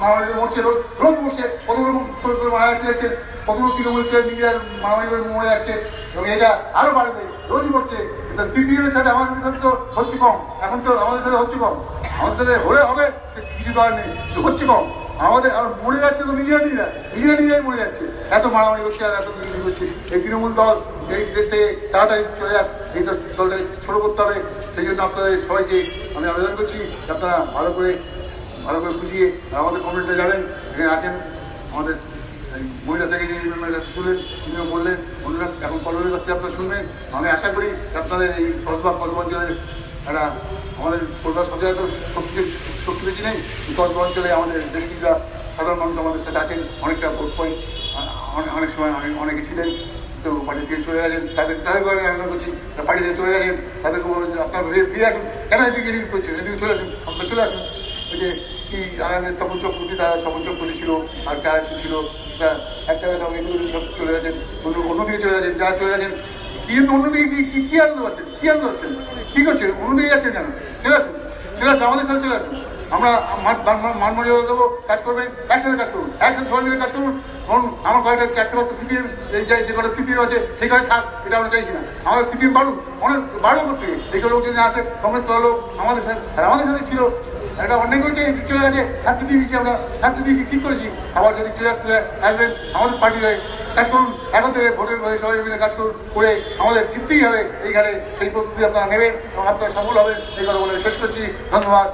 মারামারি মরছে, রোজ মরছে, কতগুলো মারামারি যাচ্ছে, কতগুলো তৃণমূল ছেলে নিজেরা মারামারি করে মরে যাচ্ছে, এবং এটা আরো বাড়বে, রোজই মরছে। সিপিএম এর সাথে আমাদের সাথে তো হচ্ছে কম, এখন তো আমাদের সাথে হচ্ছে কম, আমাদের সাথে হলে হবে কিছু দরকার নেই, হচ্ছে কম। আমাদের আর মরে যাচ্ছে তো নিজেরাই মরে যাচ্ছে, এত মারামারি করছে আর এত কিছু করছে। এই তৃণমূল দল এই দেশ থেকে তাড়াতাড়ি চলে যাক, এই দলটাকে ছোট করতে হবে। সেই জন্য আপনাদের সবাইকে আমি আবেদন করছি আপনারা ভালো করে বুঝিয়ে আমাদের কমেন্টে যাবেন। এখানে আছেন আমাদের মহিলা সেক্রেটারি মেম্বারের কাছে শুনলেন, তিনিও বললেন, বললেন এখন কলেজের কাছে আপনারা শুনবেন। আমি আশা করি আপনাদের এই কসবা অঞ্চলের একটা আমাদের কলকাতা সব জায়গায় তো শক্তি বেশি নেই, কসবা অঞ্চলে আমাদের দেশবিদরা সাধারণ মানুষ আমাদের সাথে আছেন, অনেকটা ভোট পয়েন্ট অনেক সময় অনেকে ছিলেন, তো পার্টি থেকে চলে গেছেন, তাদেরকে আমি আবেদন করছি পার্টি থেকে চলে গেছেন, তাদেরকে বলবেন আপনার ফিরে আসুন, কেন এদিকে করছেন, এদিকে চলে আসুন, আপনার চলে আসুন। ওই যে কি আমাদের তপন চক্রবর্তী, তারা তপন চক্রবর্তী ছিল, আর যারা ছিল একটা সব চলে গেছেন, অন্যদিকে চলে গেছেন, যারা চলে গেছেন কিন্তু অন্যদিকে কি আনন্দ পাচ্ছেন, কি করছেন, অন্যদিকে যাচ্ছেন কেন? চলে আসুন, আমাদের সাথে চলে আসুন, আমরা মান মর্যাদা দেবো, কাজ করবেন, একসাথে কাজ করুন, একসাথে সবাই মিলে কাজ করুন। ধরুন আমার কয়েকটা 4টে বছর সিপিএম এই যে কটা সিপিএম আছে সেই ঘরে থাক, এটা আমরা চাইছি না। আমাদের সিপিএম বাড়ুন, অনেক বাড়ুন করতে এইসব লোক যদি আসে, কংগ্রেস করার লোক আমাদের সাথে ছিল, একটা অনেক হয়েছে, চলে গেছে, শাস্তি দিয়ে দিচ্ছি, আমরা শাস্তি দিয়েছি, ঠিক করেছি। আবার যদি চলে আসবেন আমাদের পার্টি হয়ে কাজ করুন, এখন থেকে ভোটের হয়ে সবাই মিলে কাজ করুন, করে আমাদের জিততেই হবে এইখানে, সেই প্রস্তুতি আপনারা নেবেন এবং আপনারা সফল হবেন, এই কথা বলে শেষ করছি। ধন্যবাদ।